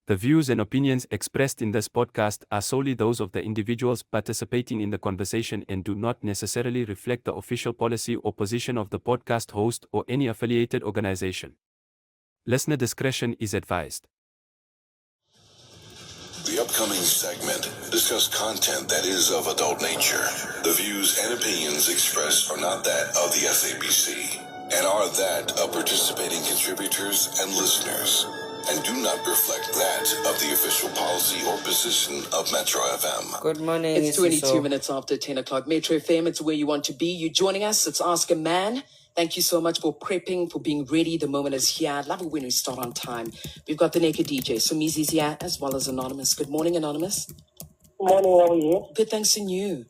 The views and opinions expressed in this podcast are solely those of the individuals participating in the conversation and do not necessarily reflect the official policy or position of the podcast host or any affiliated organization. Listener discretion is advised. The upcoming segment discuss content that is of adult nature. The views and opinions expressed are not that of the SABC and are that of participating contributors and listeners, and do not reflect that of the official policy or position of Metro FM. Good morning. It's 22 minutes after 10 o'clock. Metro FM, it's where you want to be. You joining us, it's Ask a Man. Thank you so much for prepping, for being ready. The moment is here. I love it when we start on time. We've got the naked DJ, Sumizi's here, as well as Anonymous. Good morning, Anonymous. Good morning, how are you? Good, thanks to you.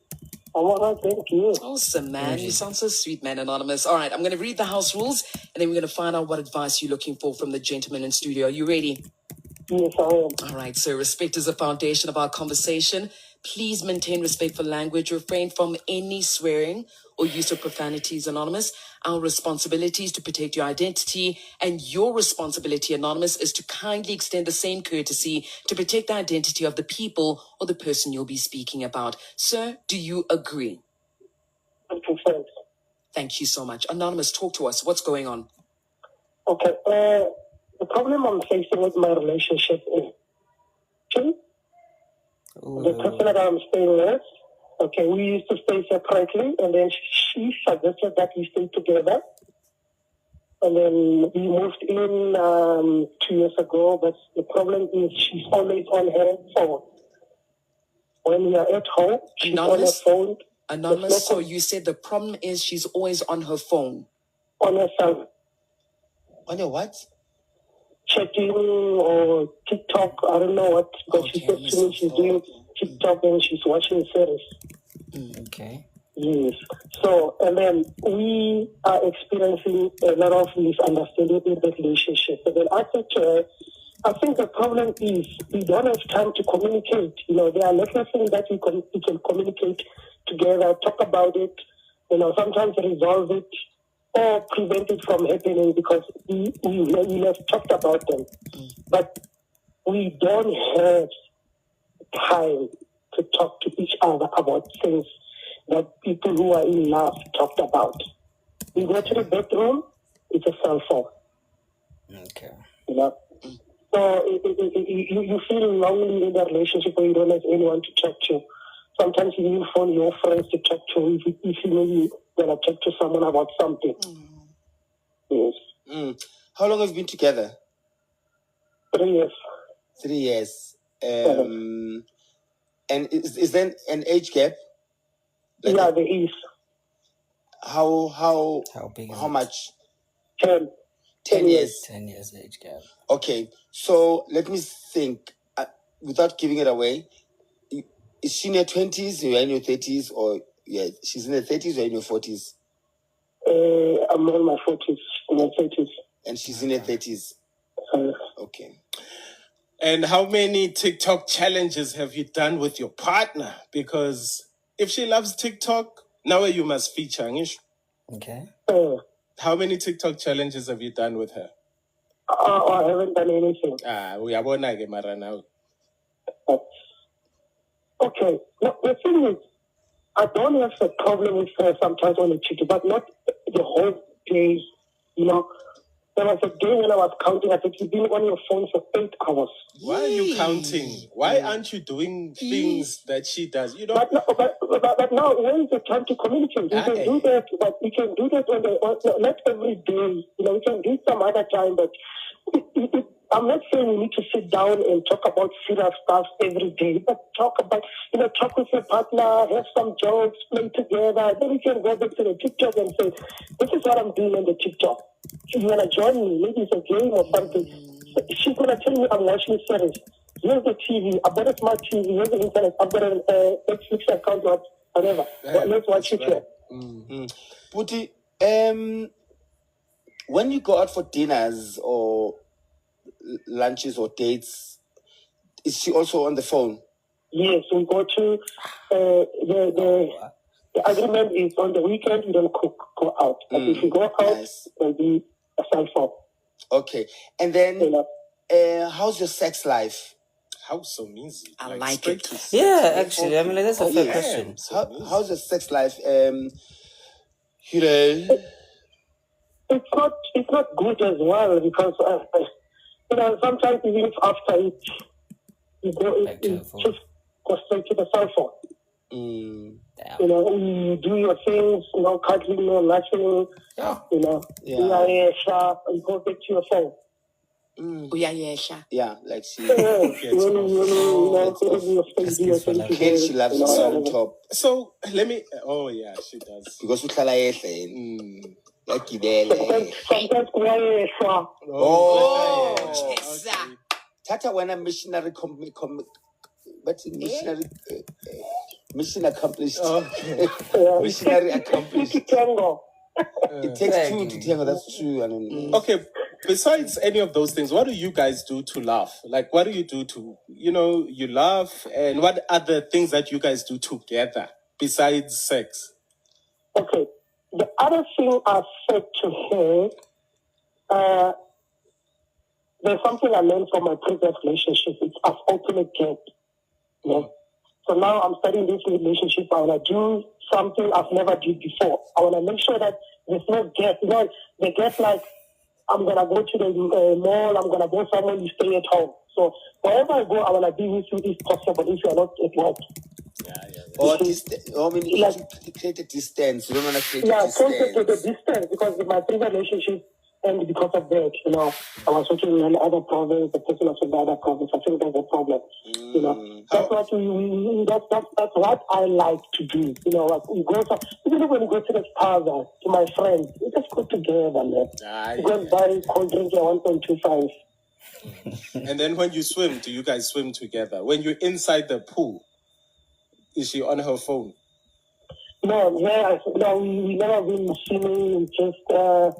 I'm all right, thank you. Awesome, man. You sound so sweet, man, Anonymous. All right, I'm going to read the house rules, and then we're going to find out what advice you're looking for from the gentleman in studio. Are you ready? Yes, I am. All right, so respect is the foundation of our conversation. Please maintain respectful language. Refrain from any swearing or use of profanities, Anonymous. Our responsibility is to protect your identity, and your responsibility, Anonymous, is to kindly extend the same courtesy to protect the identity of the people or the person you'll be speaking about. Sir, do you agree? 100%. Thank you so much. Anonymous, talk to us. What's going on? Okay, the problem I'm facing with my relationship is the person that I'm staying with. Okay, we used to stay separately, and then she suggested that we stay together. And then we moved in 2 years ago, but the problem is she's always on her phone. When we are at home, she's Anonymous? on her phone. Anonymous, so you said the problem is she's always on her phone. On her phone. On your what? Checking or TikTok, I don't know what, but she said to me she's doing TikTok and she's watching series. Okay. Yes. So, and then we are experiencing a lot of misunderstanding in the relationship. And then I said to her, I think the problem is we don't have time to communicate. You know, there are lots of things that we can communicate together, talk about it, you know, sometimes resolve it or prevent it from happening because we have talked about them. But we don't have time to talk to each other about things that people who are in love talked about. We go to the bedroom, it's a cell phone. Okay. You know? So you feel lonely in the relationship where you don't have anyone to talk to. Sometimes you even phone your friends to talk to if you know you're going to talk to someone about something. Yes. How long have you been together? 3 years. 3 years. And is there an age gap? Like yeah, there is. How big is how it? much? 10 years. 10 years age gap. Okay, so let me think. Without giving it away, is she in her 20s, you're in your 30s, or she's in her 30s or in your 40s? I'm in my 40s, in my 30s. And she's in her 30s. Okay. And how many TikTok challenges have you done with your partner? Because if she loves TikTok, now you must feature. Angish. Okay. How many TikTok challenges have you done with her? I haven't done anything. We are born again, Mara now. Okay. Now, the thing is, I don't have a problem with her sometimes on the TikTok, but not the whole day, you know. There was a day when I was counting, I said, you've been on your phone for 8 hours. Why are you counting? Why aren't you doing things that she does? You know. But now, when is the time to communicate? We can do that, but we can do that not every day. You know, we can do it some other time, but I'm not saying we need to sit down and talk about serious stuff every day, but talk with your partner, have some jokes, play together. Then we can go back to the TikTok and say, this is what I'm doing on the TikTok. You want to join me? Maybe it's a game or something. She's going to tell me I'm watching series. Here's the TV. I've got a smart TV. Here's the internet. I've got an Netflix account or whatever. Let's watch it here. Puti, when you go out for dinners or lunches or dates, is she also on the phone? Yes, we go to the agreement is on the weekend you don't go out. But if you go out, it will be a cell phone. Okay. And then how's your sex life? How so easy? I like straight it. to sex. Yeah, actually, I mean, like, that's a fair yeah. question. How's your sex life? You know, It's not good as well because sometimes even if after it you go Back to it the phone. just go straight to the cell phone. Damn. You do your things, cuddling, no nothing. Yeah. You go back to your phone. yeah, like she Kid, she loves to sit on top So let me. Oh yeah, she does. because uhlala yehle yagibele. Sometimes Oh, Okay. Tata when a missionary mission accomplished. Okay. Missionary accomplished. Tango. It takes two to tango. That's true. I mean, Okay. Besides any of those things, what do you guys do to laugh? Like, what do you do to, you laugh, and what other things that you guys do together besides sex? Okay. The other thing I said to her, there's something I learned from my previous relationship. It's an ultimate gap. Yeah. So now I'm starting this relationship. I want to do something I've never did before. I want to make sure that there's no gap. The gap like I'm going to go to the mall, I'm going to go somewhere, you stay at home. So wherever I go, I want to be with you if possible, if you're not at work. or to create a distance. You don't want to create a Concept of the distance. distance, because with my previous relationship, and because of that, I was working in another province, the person was in the other province. I think that's a problem. That's what I like to do. Like we go even when we go to the plaza, to my friends, we just go together, man. We go and buy cold drink at 1.25. And then when you swim, do you guys swim together? When you're inside the pool, is she on her phone? No, we never been swimming. Just no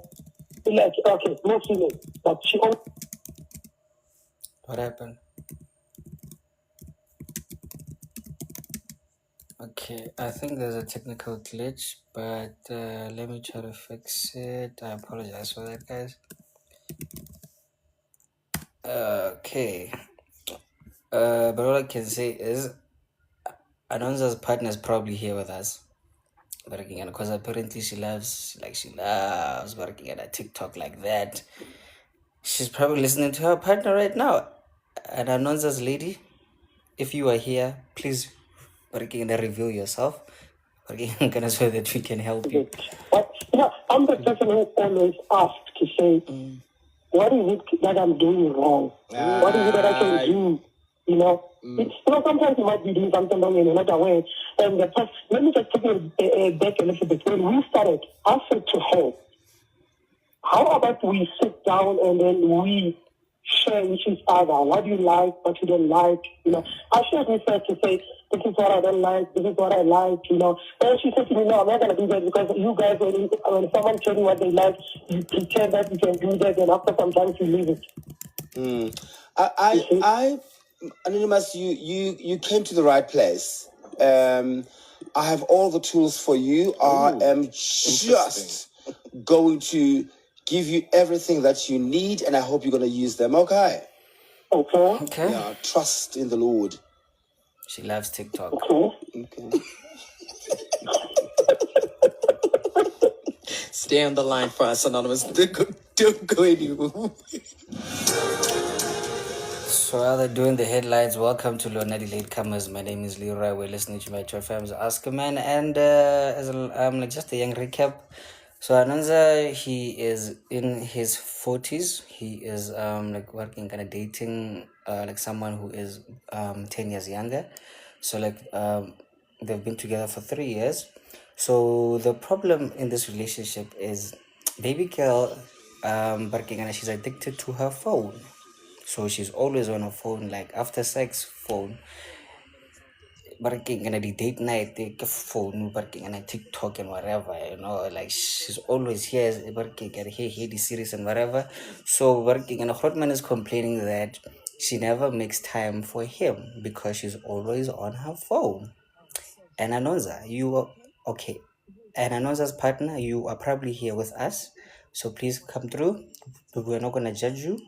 swimming, but she. What happened? Okay, I think there's a technical glitch, but let me try to fix it. I apologize for that, guys. Okay. But all I can say is Anonza's partner is probably here with us. But again, because apparently she loves working at a TikTok like that. She's probably listening to her partner right now. And Anonza's lady, if you are here, please reveal yourself. So that we can help you. I'm the person who always asks to say, what is it that I'm doing wrong? What is it that I can do? Sometimes you might be doing something wrong and you're not aware. And let me just take you back a little bit. When we started, I said to her, how about we sit down and then we share with each other? What do you like? What you don't like? I shared with her to say, this is what I don't like. This is what I like. And she said to me, no, I'm not going to do that because you guys, when someone tells you what they like, you pretend that you can do that, and after some time you leave it. I Anonymous, you came to the right place. I have all the tools for you. I am just going to give you everything that you need, and I hope you're going to use them. Okay. Okay. Yeah, trust in the Lord. She loves TikTok. Okay. Stay on the line for us, Anonymous. Don't go anywhere. So while they're doing the headlines, welcome to Leonardo Latecomers. My name is Leroy. We're listening to Metro FM's Ask a Man, and just a young recap. So Ananza, he is in his 40s. He is working, kind of dating someone who is 10 years younger. So they've been together for 3 years. So the problem in this relationship is baby girl she's addicted to her phone. So she's always on her phone, like after sex phone. Working on a date night, take a phone, working on a TikTok and whatever, she's always here working at the series and whatever. So working, and Hotman is complaining that she never makes time for him because she's always on her phone. And Anonza, you are okay. And Anonza's partner, you are probably here with us. So please come through. We're not gonna judge you.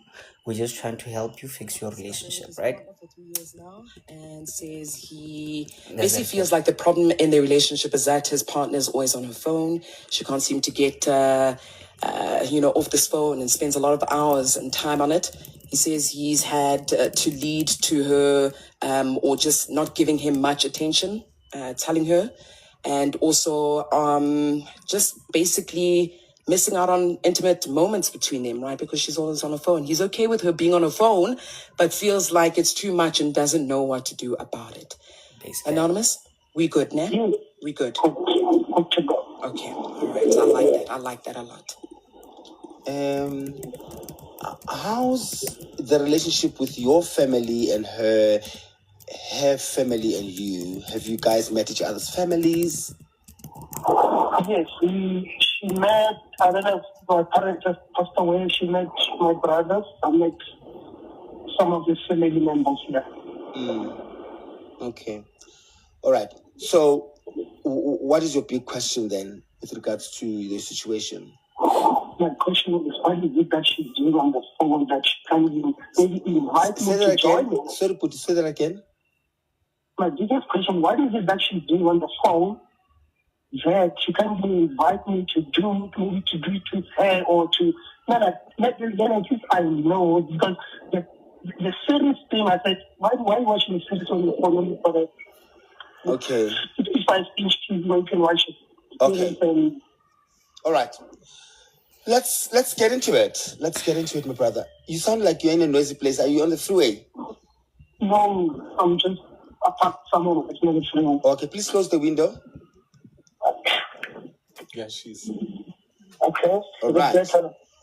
We're just trying to help you fix your relationship, right? For 3 years now, and says he That's basically it. feels like the problem in their relationship is that his partner is always on her phone. She can't seem to get, off this phone, and spends a lot of hours and time on it. He says he's had to lead to her, or just not giving him much attention, telling her, and also just basically missing out on intimate moments between them, right? Because she's always on her phone. He's okay with her being on her phone, but feels like it's too much and doesn't know what to do about it. Basically. Anonymous, we good, nah? Yes. We good. Good to go. Okay, all right. I like that. I like that a lot. How's the relationship with your family and her family and you? Have you guys met each other's families? Yes, she met, I don't know if my parents just passed away. She met my brothers. I met some of the family members here. Okay. All right. So, what is your big question then with regards to the situation? My question is, what is it that she's doing on the phone that she can't even maybe invite me to join me? Sorry, Puti, say that again. My biggest question, what is it that she's doing on the phone that she can't even invite me to do, maybe to do it with her or to, then at least I know, because the serious thing, I said, why watching the series on the phone only for that? Okay. If I finish TV, you can watch it. Okay. All right. Let's get into it. Let's get into it, my brother. You sound like you're in a noisy place. Are you on the freeway? No, I'm just apart somewhere. It's not a freeway. Okay, please close the window. Yeah, she's. Okay. All right.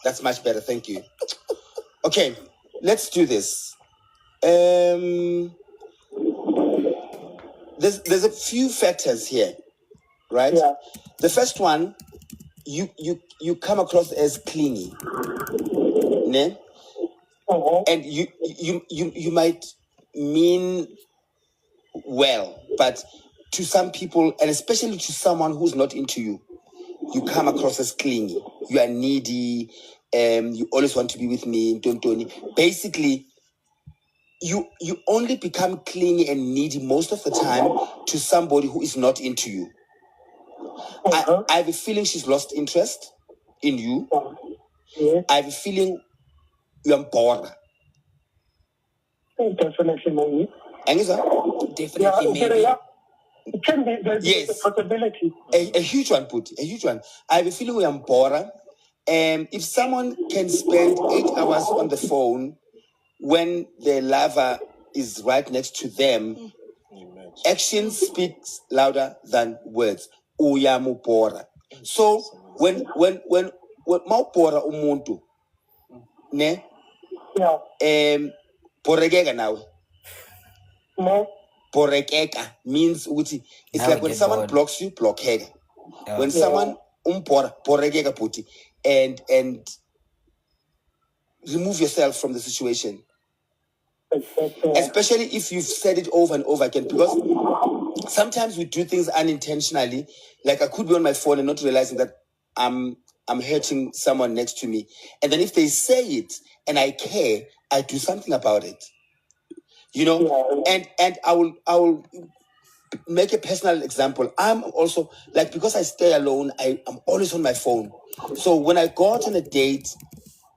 That's much better. Thank you. Okay, let's do this. There's a few factors here, right? Yeah. The first one, you come across as clingy, ne? Uh-huh. And you might mean well, but to some people, and especially to someone who's not into you, you come across as clingy. You are needy. You always want to be with me. Basically, you only become clingy and needy most of the time to somebody who is not into you. Uh-huh. I have a feeling she's lost interest in you. Yeah. I have a feeling you're bored. Definitely maybe. Definitely maybe. Yeah. It can be Yes. a possibility. A huge one, Puti. A huge one. I have a feeling we are bored. If someone can spend 8 hours on the phone when their lover is right next to them, action speaks louder than words. Uyamupora. So when maupora umuntu, ne? Yeah. Poregega now. No. Poregega means uti. It's Now like we when get someone bored. blocks you, block hega. Yeah. When someone poregega puti, and remove yourself from the situation. Especially if you've said it over and over again, because sometimes we do things unintentionally. Like I could be on my phone and not realizing that I'm hurting someone next to me, and then if they say it and I care, I do something about it. You know, and I will make a personal example. I'm also like, because I stay alone, I'm always on my phone. So when I go out on a date,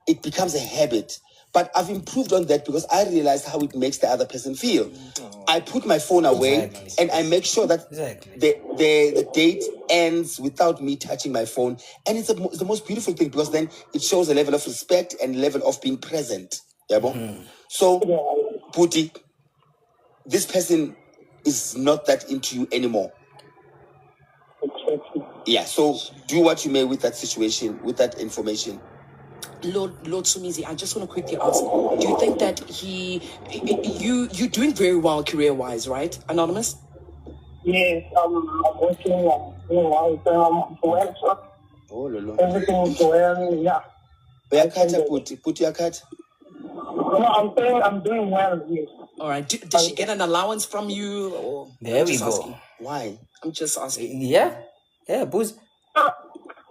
it becomes a habit. But I've improved on that because I realized how it makes the other person feel. I put my phone away and I make sure that the date ends without me touching my phone. And it's the most beautiful thing, because then it shows a level of respect and a level of being present. So, Puti, this person is not that into you anymore. Yeah, so do what you may with that situation, with that information. Lord Sumizi, I just want to quickly ask, do you think that you're doing very well career-wise, right, Anonymous? Yes, I'm working well. Oh, lolo. Everything is well, yeah. Put your cut. No, I'm saying I'm doing well, yes. All right. Did she get an allowance from you? Or There we go. Why? I'm just asking. Yeah, booze.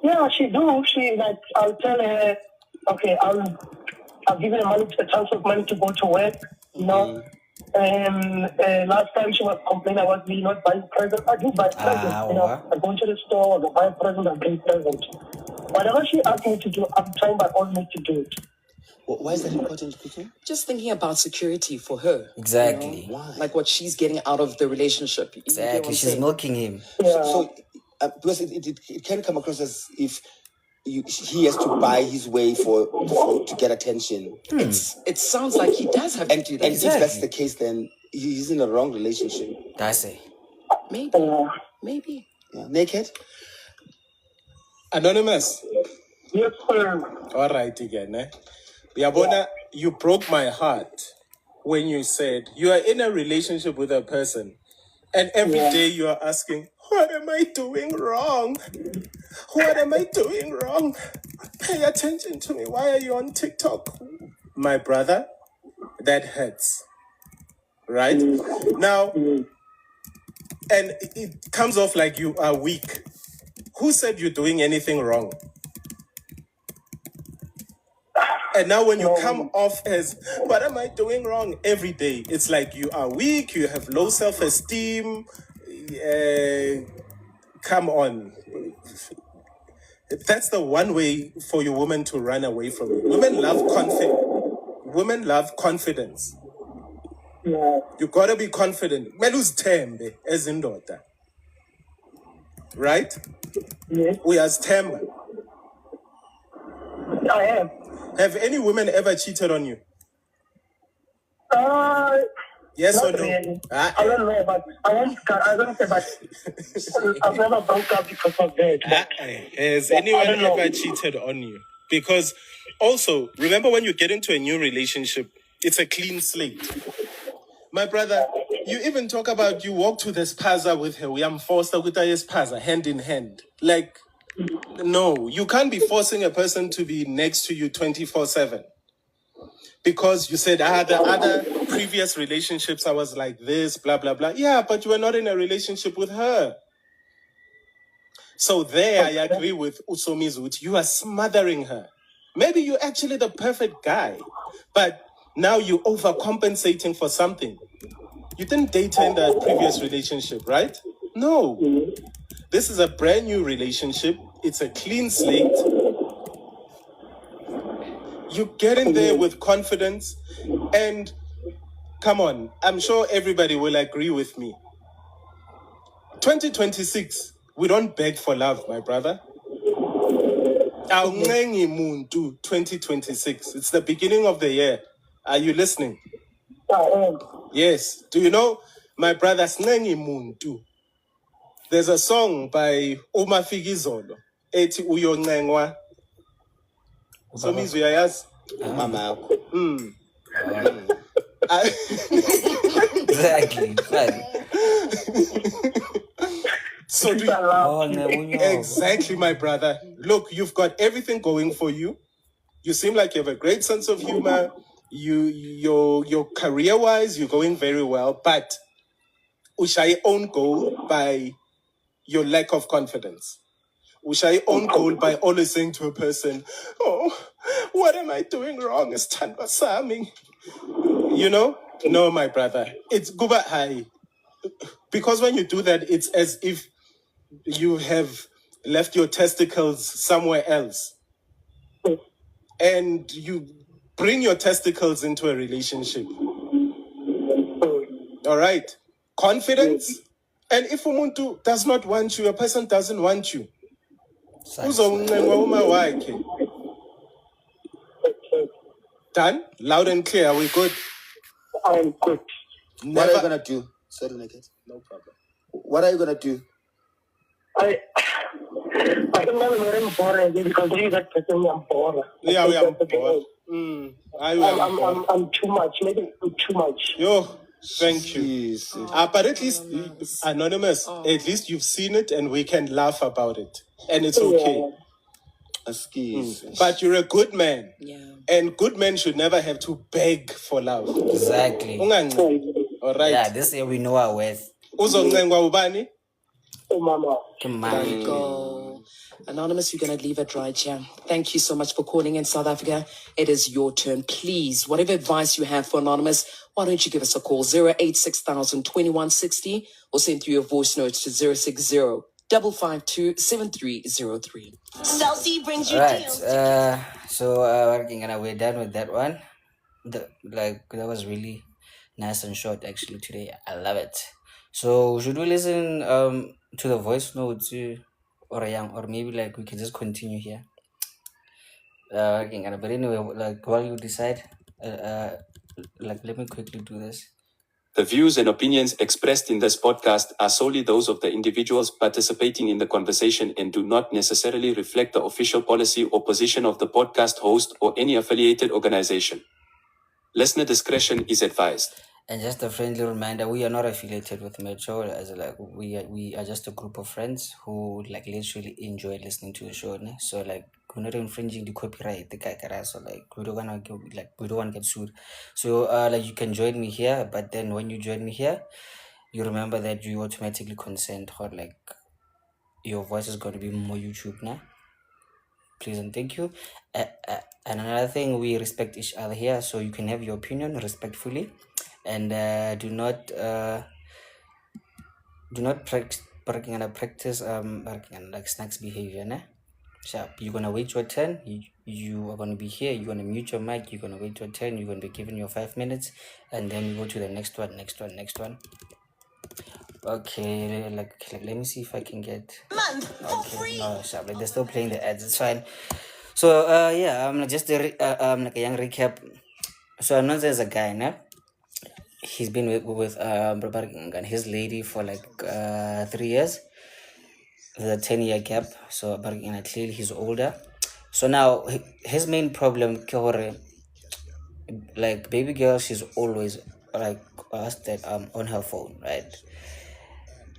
Yeah, she do. She like I'll tell her, okay, I'll give her money, a chance of money to go to work. You know. Last time she was complaining about me not buying presents. I do buy presents. You know, I go to the store, I buy a present, I bring presents. Whatever she asks me to do, I'm trying my all means to do it. Why is that important, Kuku? Just thinking about security for her. Exactly. Why? Like what she's getting out of the relationship. You get what Exactly. I'm She's saying? milking him. Yeah. So because it can come across as if he has to buy his way to get attention. It sounds like he does have to do that. And if that's the case, then he's in a wrong relationship. I say. Maybe. Yeah. Naked? Anonymous. Yes, sir. All right again, eh? Yabona, you broke my heart when you said you are in a relationship with a person and every day you are asking, what am I doing wrong? What am I doing wrong? Pay attention to me. Why are you on TikTok? My brother, that hurts. Right? Now, and it comes off like you are weak. Who said you're doing anything wrong? And now when you come off as, what am I doing wrong? Every day, it's like you are weak, you have low self-esteem. Come on. That's the one way for your woman to run away from you. Women love confidence. Yeah. You gotta be confident. Melus tembe as in daughter. Right? Yes. We as tembe. I am. Have any women ever cheated on you? Yes Not or no? really. I don't know, but I don't say, but I've never broke up because of that. Has anyone ever cheated on you? Because also, remember when you get into a new relationship, it's a clean slate. My brother, you even talk about you walk to the spaza with her. We am forced with a spaza, hand in hand. Like, no, you can't be forcing a person to be next to you 24/7. Because you said, the other previous relationships, I was like this, blah, blah, blah. Yeah, but you were not in a relationship with her. So there, I agree with Usomizut. You are smothering her. Maybe you're actually the perfect guy, but now you're overcompensating for something. You didn't date her in that previous relationship, right? No. This is a brand new relationship. It's a clean slate. You get in there with confidence and come on, I'm sure everybody will agree with me. 2026, we don't beg for love, my brother. 2026. It's the beginning of the year. Are you listening? Yes. Do you know my brother Snengi Muntu? There's a song by Uma Figizolo. Eti Uyo Ngengwa. So means we are Mama. Exactly. So do you, exactly, my brother. Look, you've got everything going for you. You seem like you have a great sense of humor. Your career-wise, you're going very well. But Ushai own goal by your lack of confidence. Ushai own goal by always saying to a person, "Oh, what am I doing wrong? It's Tanva Sami." You know? No, my brother. It's Guba High. Because when you do that, it's as if you have left your testicles somewhere else. And you bring your testicles into a relationship. All right? Confidence. And if umuntu does not want you, a person doesn't want you. Done? Loud and clear. Are we good? I'm good. What are you going to do? Sorry, Naked. No problem. What are you going to do? I don't know where I'm bored because you that person I'm bored. Yeah, we are bored. I'm too much. Maybe I'm too much. Yo, thank you. But at least, Anonymous, at least you've seen it and we can laugh about it. And it's okay. But you're a good man. Yeah. And good men should never have to beg for love. Exactly. All right. Yeah, this year we know our worth. Uzongengwa ubani? Oh, Mama. Come There on. you go. Anonymous, you're going to leave it right here. Thank you so much for calling in, South Africa. It is your turn. Please, whatever advice you have for Anonymous, why don't you give us a call, 086-2160, or send through your voice notes to 060-552-7303. Celsi brings you deals. So we're done with that one. That was really nice and short actually today. I love it. So should we listen to the voice notes or maybe like we can just continue here? But anyway, like while you decide, let me quickly do this. The views and opinions expressed in this podcast are solely those of the individuals participating in the conversation and do not necessarily reflect the official policy or position of the podcast host or any affiliated organization. Listener discretion is advised. And just a friendly reminder, we are not affiliated with Metro. As like we are just a group of friends who like literally enjoy listening to the show. Ne? So like we're not infringing the copyright, the kakara. So like we don't want to get sued. So like you can join me here, but then when you join me here, you remember that you automatically consent or like your voice is going to be more YouTube now. Please and thank you. And another thing, we respect each other here, so you can have your opinion respectfully, and do not practice like snacks behavior. Né? Sharp. You're gonna wait your turn. You are gonna be here. You're gonna mute your mic. You're gonna wait your turn. You're gonna be given your 5 minutes, and then we go to the next one. Okay, like let me see if I can get. Okay, no, sharp. Like they're still playing the ads. It's fine. So just like a young recap. So I know there's a guy now. He's been with his lady for like 3 years. There's a 10-year gap. So clearly he's older. So now his main problem, like baby girl, she's always like that on her phone, right?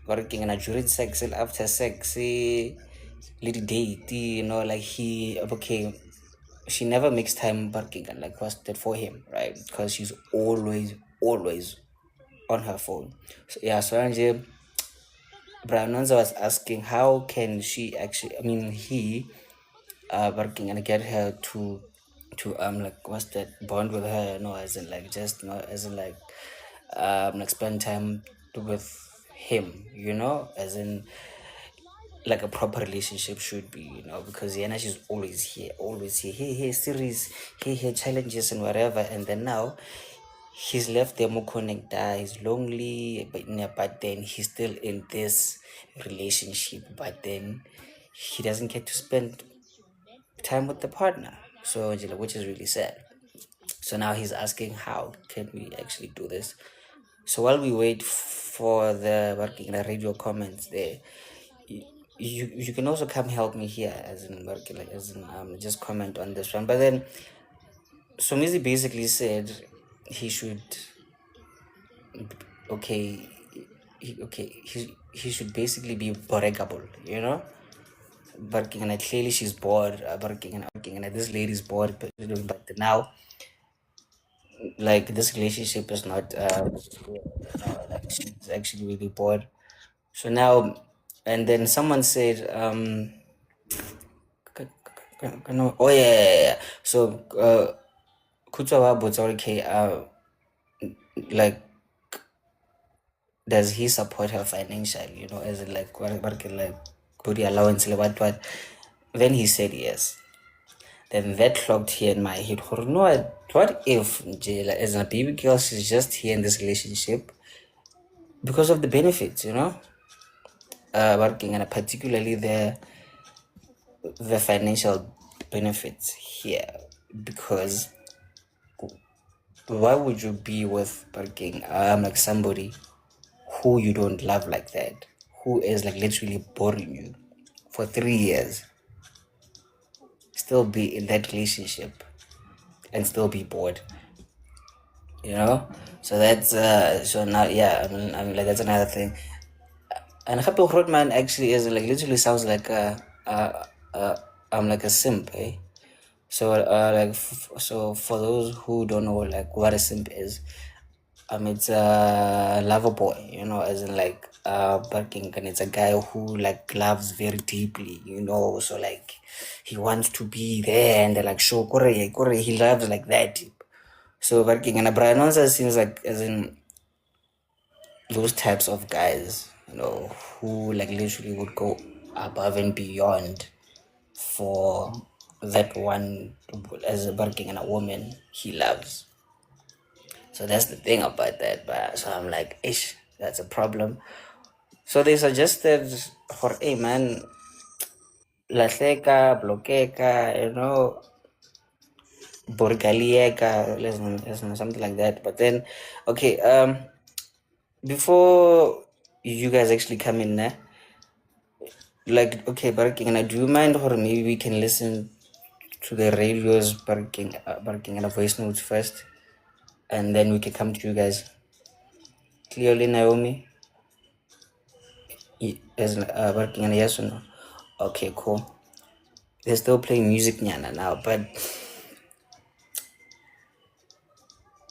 Working during sex and after sex, little date, like she never makes time working and like what's that for him, right? Because she's always on her phone. So Anje Branonza was asking how can she actually he working and get her to like what's that bond with her, as in like just as in like spend time with him, as in like a proper relationship should be, because Yana, she's always here, series, here, challenges and whatever, and then now he's left there more connected, he's lonely, but then he's still in this relationship, but then he doesn't get to spend time with the partner, so which is really sad. So now he's asking how can we actually do this. So while we wait for the working radio comments there, you can also come help me here as in just comment on this one. But then Somizi basically said he should he should basically be breakable, working and clearly she's bored, working and this lady's bored, but now like this relationship is not like she's actually really bored. So now, and then someone said so Kutwa okay, like does he support her financially, as in like working like body allowance, like what? Then he said yes. Then that clocked here in my head. What if as a baby girl she's just here in this relationship because of the benefits, working and particularly the financial benefits here, because why would you be with working like somebody who you don't love like that, who is like literally boring you for 3 years, still be in that relationship and still be bored, so that's so now like that's another thing. And Happy Grootman actually is like literally sounds like I'm like a simp, eh? So so for those who don't know like what a simp is, it's a lover boy, as in like barking, and it's a guy who like loves very deeply, so like he wants to be there and they're like sure kore, he loves like that deep. So barking and Brian also seems like as in those types of guys, who like literally would go above and beyond for that one as a barking and a woman he loves. So that's the thing about that. But so I'm like, ish, that's a problem. So they suggested for hey man, lahleka, bloqueka, borgalieka, listen, something like that. But then, okay, before you guys actually come in there, like, okay, barking, and I do you mind, or maybe we can listen to the radio's barking and a voice notes first, and then we can come to you guys. Clearly, Naomi, is barking and a yes or no? Okay, cool. They're still playing music nyana now, but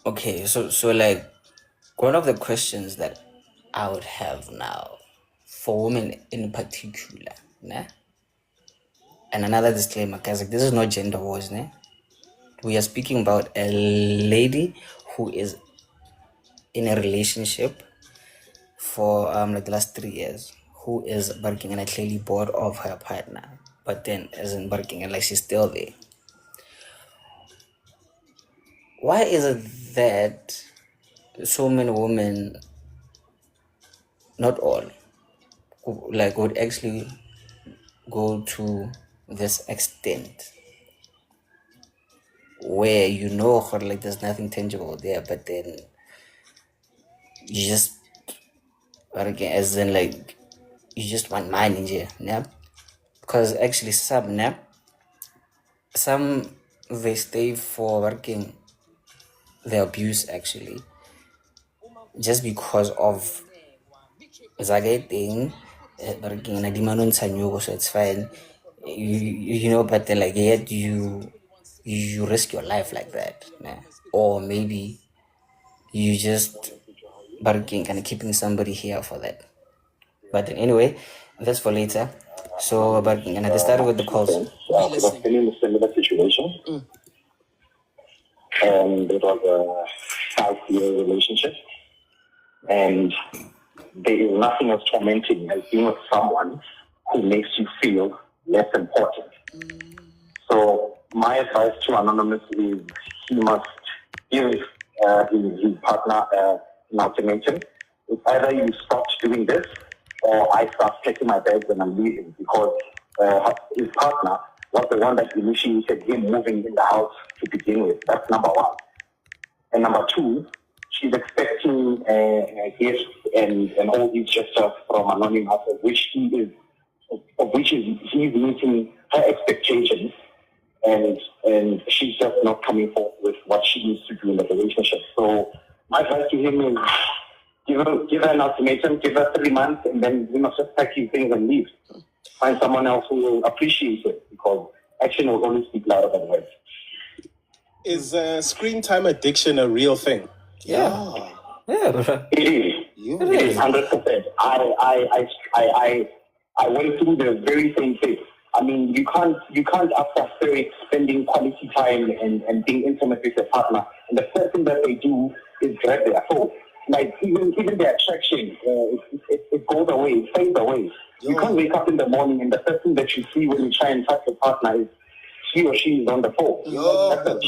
okay, so like one of the questions that I would have now for women in particular, nah? And another disclaimer, guys, like this is not gender wars, nah? We are speaking about a lady who is in a relationship for like the last 3 years, who is barking and clearly bored of her partner, but then isn't barking and like she's still there. Why is it that so many women, not all, like would actually go to this extent where like there's nothing tangible there, but then you just again as in like you just want money in here, yeah? Because actually some they stay for working the abuse actually just because of thing working in a demand so it's fine, but then like yet you risk your life like that, yeah? Or maybe you just barking and keeping somebody here for that. But then anyway, that's for later. So barking and I started with the calls. I've been in a similar situation. And it was a 5-year relationship. And there is nothing as tormenting as being with someone who makes you feel less important. So my advice to Anonymous is he must give his partner an ultimatum. It's either you stop doing this or I start taking my bags and I'm leaving, because his partner was the one that initiated him moving in the house to begin with. That's number one. And number two, she's expecting gifts and all these gestures from Anonymous, of which he's meeting her expectations, and she's just not coming forth with what she needs to do in the relationship. So my advice to him is give her an ultimatum, give her 3 months, and then you must just pack his things and leave. Find someone else who will appreciate it, because action will always speak louder than words. Is screen time addiction a real thing? Yeah. It is. It is 100%. I went through the very same thing. I mean, you can't after spending quality time and being intimate with your partner, and the first thing that they do is grab their phone. Like even the attraction, it goes away, it fades away. You can't wake up in the morning and the first thing that you see when you try and touch your partner is he or she is on the phone. Brother.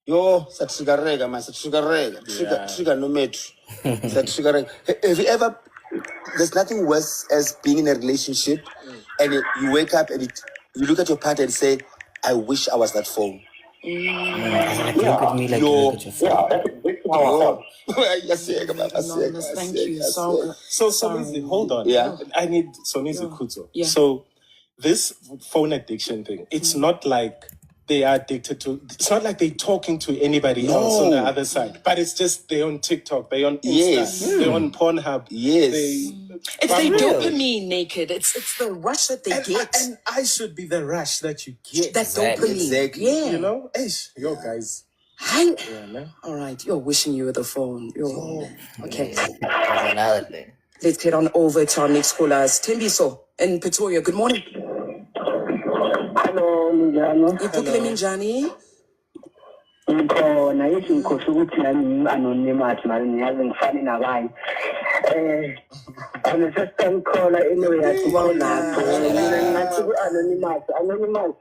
Satrigga man, Satrigga no metu. Satrigga. Have you ever? There's nothing worse as being in a relationship and you wake up and you look at your partner and say, "I wish I was that phone." Look at me like you look at your phone. Yeah, that's exactly how I felt. Thank you. So Lizzie, hold on. Yeah. I need Sonizi Kuto. Yeah. So this phone addiction thing, it's not like they are addicted to, it's not like they're talking to anybody else on the other side, but it's just they're on TikTok, they're on Insta, they're on Pornhub. Yes. It's the dopamine naked. It's the rush that they get. And I should be the rush that you get. That dopamine. Exactly. Yeah. You know? Yo, guys. Hi. Yeah, man. All right, you're wishing you were the phone. Okay. That's another thing. Let's get on over to our next callers. Tembiso in Pretoria. Good morning. Hello, Mijano. Ipukile minjani? Ngikhona yithi ngikhohle ukuthi nami ngi-anonymous manje ngiyazi ngifani nabanye. I'm just caller anyway yathi bawulapho. Mina ngathi ku-anonymous.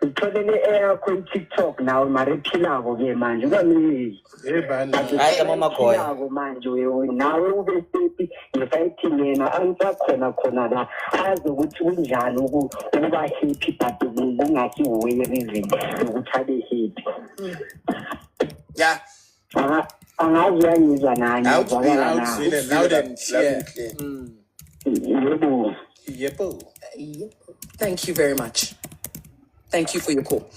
Ngitholele yakho i-TikTok nawe mara ephilako ke manje kwami. Hayi amagoya. Manje nawe ube sepi ngisayithini yena angisakhona la azi ukuthi kunjani ukuba happy but kungasi way reason ukuthi abe happy. Yeah. Angazi uyangizwa nani. Loud and clear. Yebo. Thank you very much. Thank you for your call.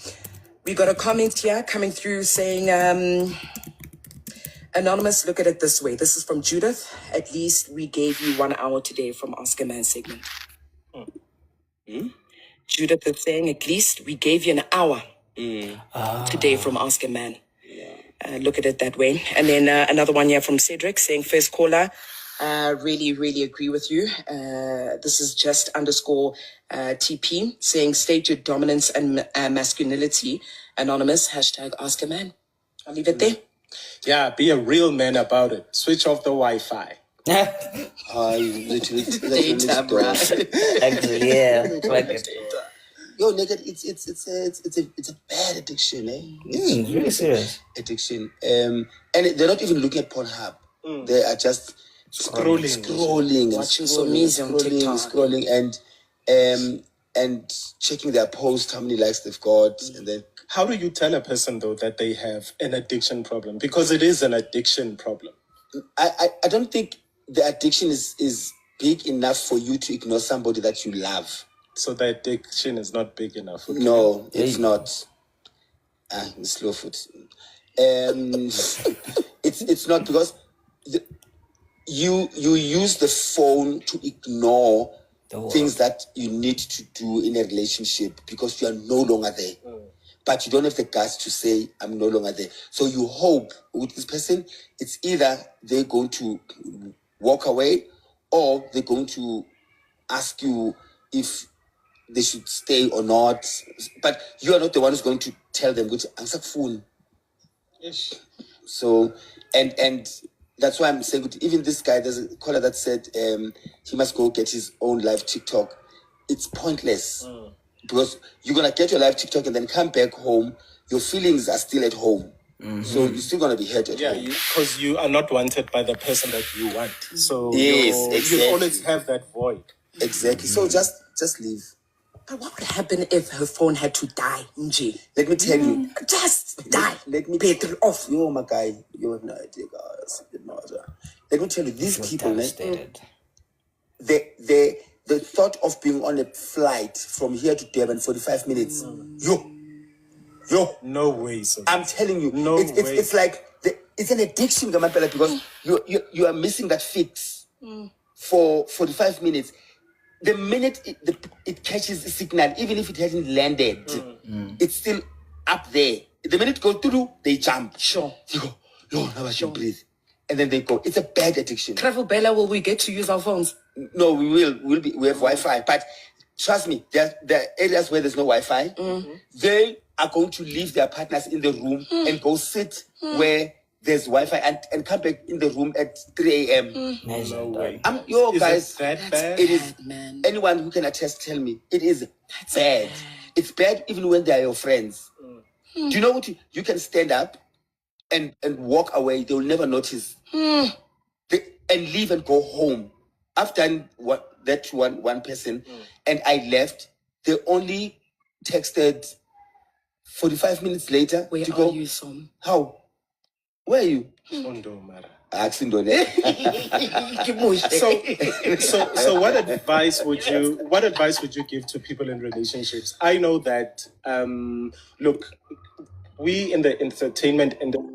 We got a comment here coming through saying, anonymous, look at it this way. This is from Judith. At least we gave you 1 hour today from Ask a Man segment. Judith is saying, at least we gave you an hour today from Ask a Man. Look at it that way. And then another one here from Cedric saying, first caller, really, really agree with you. This is just _ TP saying, state your dominance and masculinity. Anonymous, # Ask a Man. I'll leave it there. Yeah, be a real man about it. Switch off the Wi-Fi. Literally. Data, bruh. Actually, yeah. Yo, nigga, it's a bad addiction, eh? It's really serious. Addiction. And they're not even looking at Pornhub. They are just scrolling, Watching some music on TikTok. scrolling, and checking their post, how many likes they've got, and then. How do you tell a person though that they have an addiction problem? Because it is an addiction problem. I don't think the addiction is big enough for you to ignore somebody that you love. So the addiction is not big enough. Okay? No, it's not. Slow foot. It's not because you use the phone to ignore things that you need to do in a relationship because you are no longer there. But you don't have the guts to say, I'm no longer there. So you hope with this person, it's either they're going to walk away or they're going to ask you if they should stay or not. But you are not the one who's going to tell them, I'm phone. So, and that's why I'm saying, even this guy, there's a caller that said he must go get his own live TikTok. It's pointless. Because you're going to get your live TikTok and then come back home, your feelings are still at home. So you're still going to be hurt at home. Because you are not wanted by the person that you want. So exactly. you always have that void. Exactly. So just leave. But what would happen if her phone had to die, Nji? Let me tell you. Just die. Let me battery off. You, my guy, you have no idea, guys. Let me tell you, these people, the thought of being on a flight from here to Durban 45 minutes. Yo. No way. So I'm telling you. No way. It's like it's an addiction, Gamapela, because you are missing that fix for 45 minutes. The minute it catches a signal, even if it hasn't landed, it's still up there. The minute it goes through, they jump. Sure. You go, no, now I should breathe. And then they go. It's a bad addiction. Travel Bella, will we get to use our phones? No, we will. We have Wi-Fi. But trust me, there are areas where there's no Wi-Fi. They are going to leave their partners in the room and go sit where there's Wi-Fi and come back in the room at 3 a.m. No way. Guys, that bad? It is. Man. Anyone who can attest, tell me. It is bad. It's bad even when they are your friends. Do you know what? You can stand up and walk away. They will never notice. And leave and go home. I've done that to one person and I left. They only texted 45 minutes later. Where to are go, you, Som? How? Where are you? So what advice would you give to people in relationships? I know that look, we in the entertainment industry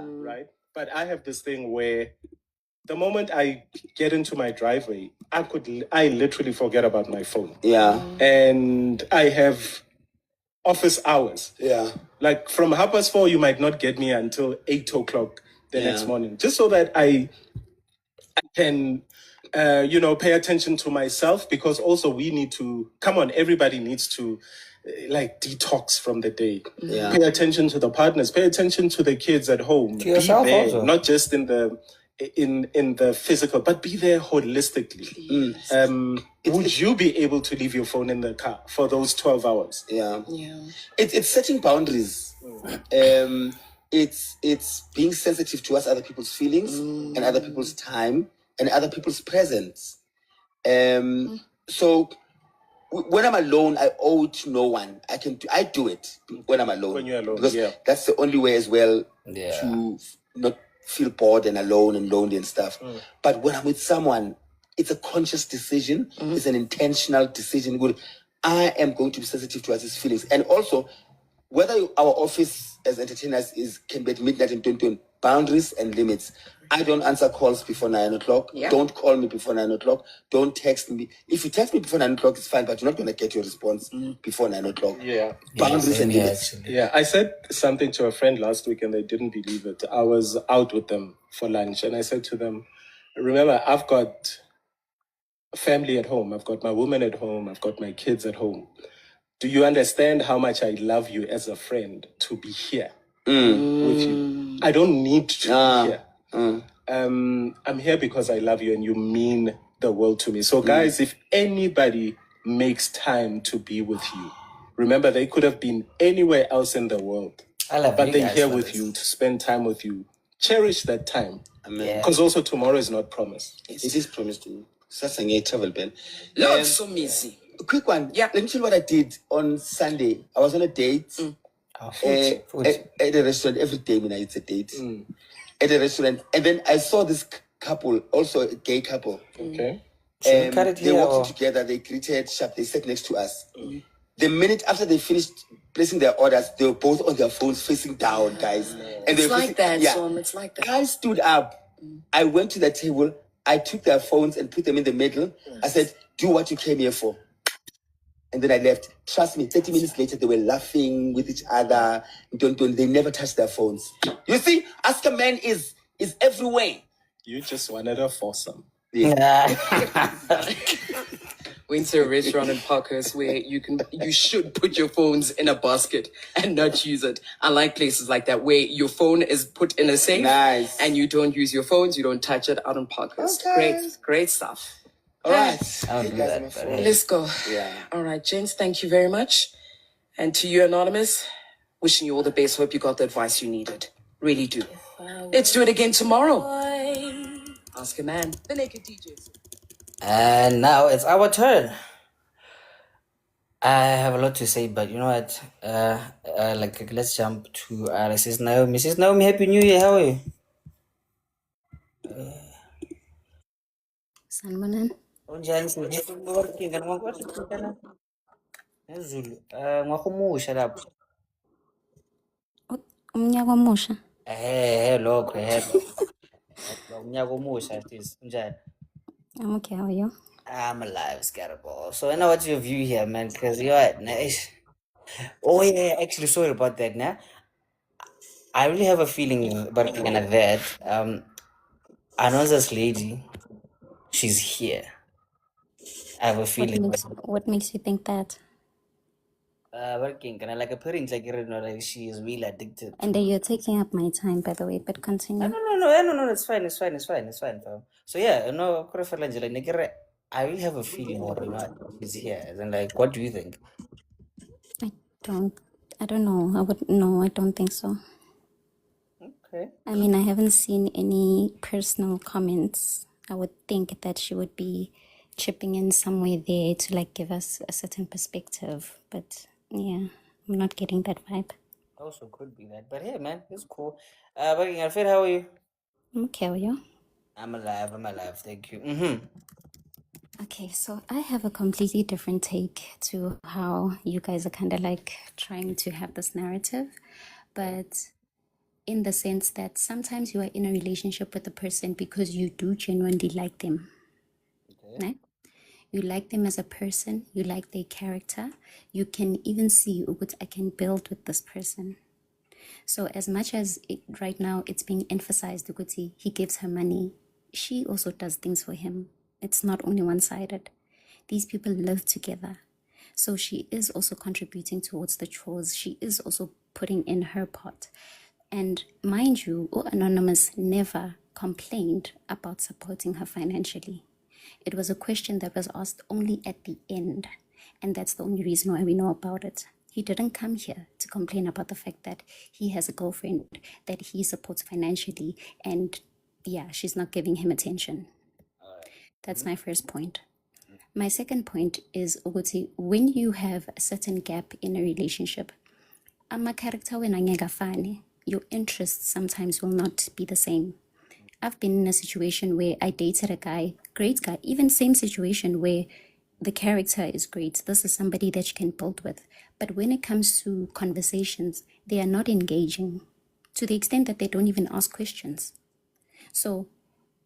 right? But I have this thing where the moment I get into my driveway, I literally forget about my phone. Yeah. And I have office hours. Yeah. Like from 4:30, you might not get me until 8 o'clock the next morning, just so that I can, pay attention to myself, because also we need to, everybody needs to detox from the day. Yeah. Pay attention to the partners, pay attention to the kids at home. To yourself be there, also. not just in the physical, but be there holistically. Would you be able to leave your phone in the car for those 12 hours? Yeah. It's setting boundaries. It's being sensitive towards other people's feelings and other people's time and other people's presence. So when I'm alone, I owe it to no one. I do it when I'm alone. When you're alone, because yeah. that's the only way as well Yeah. to not feel bored and alone and lonely and stuff. But when I'm with someone, it's a conscious decision. It's an intentional decision. I am going to be sensitive towards his feelings. And also, whether our office as entertainers can be at midnight and don't boundaries and limits. I don't answer calls before 9 o'clock. Yeah. Don't call me before 9 o'clock. Don't text me. If you text me before 9 o'clock, it's fine, but you're not going to get your response before 9 o'clock. Yeah. Boundaries same and here, limits. actually. Yeah, I said something to a friend last week and they didn't believe it. I was out with them for lunch and I said to them, remember, I've got a family at home. I've got my woman at home. I've got my kids at home. Do you understand how much I love you as a friend to be here with you? I don't need to be here. I'm here because I love you and you mean the world to me. So guys, if anybody makes time to be with you, remember they could have been anywhere else in the world, But but they're here with you to spend time with you. Cherish that time. Amen. Because also tomorrow is not promised. It is promised to you. Such a travel ban. Lord, so easy. A quick one. Yeah. Let me tell you what I did on Sunday. I was on a date Food. at a restaurant. Every day when it's a date. At a restaurant. And then I saw this couple, also a gay couple. Okay. Should we cut it They here walked or- in together. They greeted sharp. They sat next to us. The minute after they finished placing their orders, they were both on their phones facing down, guys. And they It's were like that, Son. It's like that. I stood up. I went to the table. I took their phones and put them in the middle. I said, do what you came here for. And then I left. Trust me, 30 minutes later, they were laughing with each other. They never touched their phones. You see, Ask a Man is everywhere. You just wanted a foursome. Went to a restaurant in Parkhurst where you should put your phones in a basket and not use it. I like places like that where your phone is put in a safe Nice. and you don't use your phones, you don't touch it out in Parkhurst. Okay. Great stuff. All right. I don't do that, but hey. Let's go. Yeah. All right, gents, thank you very much. And to you, Anonymous, wishing you all the best. Hope you got the advice you needed. Really do. Let's do it again tomorrow. Ask a Man, the Naked DJs. And now it's our turn. I have a lot to say, but you know what? Let's jump to Mrs. Naomi. Mrs. Naomi, Happy New Year. How are you? Sanibonani. Unjani sisi working and ngakwazi Zulu. Ngwakumusha lapho. Umnyaka omusha. Lokho. Umnyaka omusha sis. Unjani? I'm okay, how are you? I'm alive, Scatterball. So I know what's your view here, man, because you're at nice. Oh yeah, actually sorry about that, nah. I really have a feeling about being like that. I know this lady, she's here. I have a feeling. What makes you think that? Working, kind of like a parent, like you know, like she is really addicted. And you're taking up my time, by the way, but continue. No, it's fine, fam. So yeah, no, I really have a feeling or not she's here. And like, what do you think? I don't know. I don't think so. Okay. I mean, I haven't seen any personal comments. I would think that she would be chipping in somewhere there to like give us a certain perspective. But yeah, I'm not getting that vibe. Also could be that. But hey, man, it's cool. Working, Alfred, how are you? I'm okay, are you? I'm alive. Thank you. Okay, so I have a completely different take to how you guys are kind of like trying to have this narrative, but in the sense that sometimes you are in a relationship with a person because you do genuinely like them. Right? You like them as a person, you like their character, you can even see what I can build with this person. So as much as right now it's being emphasized, Uguti, he gives her money, she also does things for him. It's not only one-sided. These people live together. So she is also contributing towards the chores. She is also putting in her part. And mind you, Anonymous never complained about supporting her financially. It was a question that was asked only at the end. And that's the only reason why we know about it. He didn't come here to complain about the fact that he has a girlfriend that he supports financially and yeah, she's not giving him attention. That's my first point. My second point is, Uguti, when you have a certain gap in a relationship, your interests sometimes will not be the same. I've been in a situation where I dated a guy, great guy, even same situation where the character is great. This is somebody that you can build with. But when it comes to conversations, they are not engaging to the extent that they don't even ask questions. So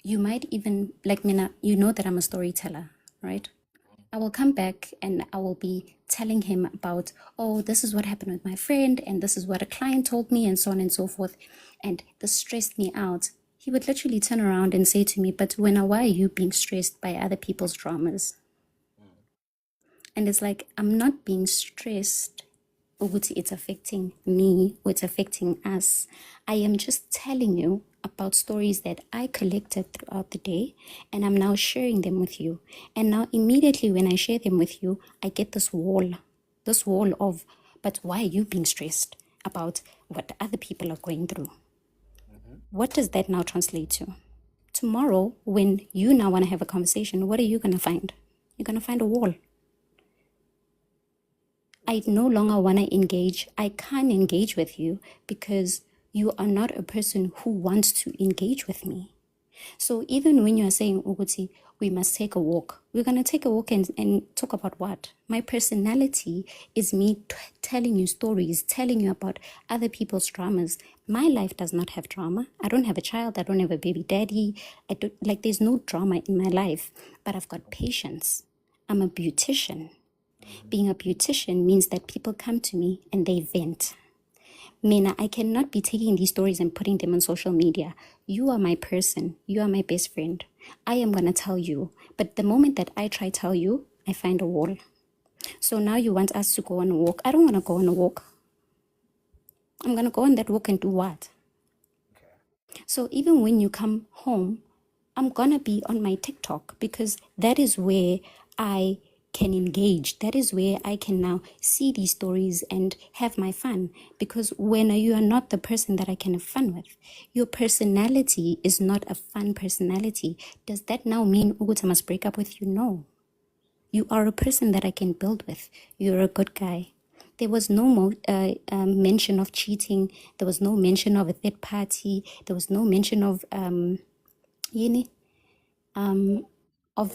you might even, like Mina, you know that I'm a storyteller, right? I will come back and I will be telling him about, oh, this is what happened with my friend and this is what a client told me and so on and so forth. And this stressed me out. He would literally turn around and say to me, but why are you being stressed by other people's dramas? And it's like, I'm not being stressed. It's affecting me, or it's affecting us. I am just telling you about stories that I collected throughout the day, and I'm now sharing them with you. And now immediately when I share them with you, I get this wall of, but why are you being stressed about what other people are going through? What does that now translate to? Tomorrow, when you now want to have a conversation, what are you going to find? You're going to find a wall. I no longer want to engage. I can't engage with you because you are not a person who wants to engage with me. So even when you are saying, Uguti, we must take a walk, we're going to take a walk and talk about what? My personality is me telling you stories, telling you about other people's dramas. My life does not have drama. I don't have a child. I don't have a baby daddy. There's no drama in my life, but I've got patience. I'm a beautician. Being a beautician means that people come to me and they vent. Mina, I cannot be taking these stories and putting them on social media. You are my person. You are my best friend. I am going to tell you. But the moment that I try to tell you, I find a wall. So now you want us to go on a walk. I don't want to go on a walk. I'm going to go on that walk and do what? Okay. So even when you come home, I'm going to be on my TikTok because that is where I can engage. That is where I can now see these stories and have my fun. Because when you are not the person that I can have fun with, your personality is not a fun personality. Does that now mean Uguta must break up with you? No. You are a person that I can build with. You're a good guy. There was no mention of cheating. There was no mention of a third party. There was no mention of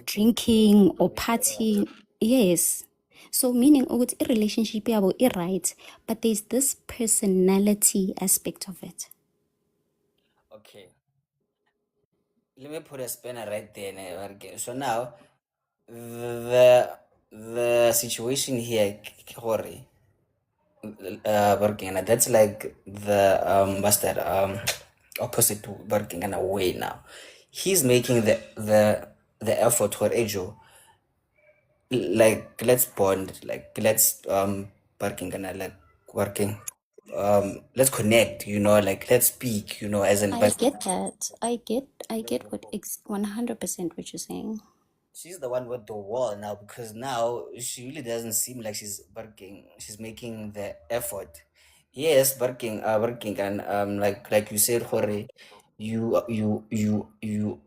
drinking or partying. Yes. So meaning it's a relationship right, but there's this personality aspect of it. Okay. Let me put a spanner right there. So now the situation here, Kori, working, and that's like the what's that opposite to working in a way now. He's making the effort for Ejo. Like let's bond, like let's working and like working. Let's connect, like let's speak, as an I get that. I get what 100% what you're saying. she's the one with the wall now because now she really doesn't seem like she's working. She's making the effort. Yes, working, and like you said, Jorge, you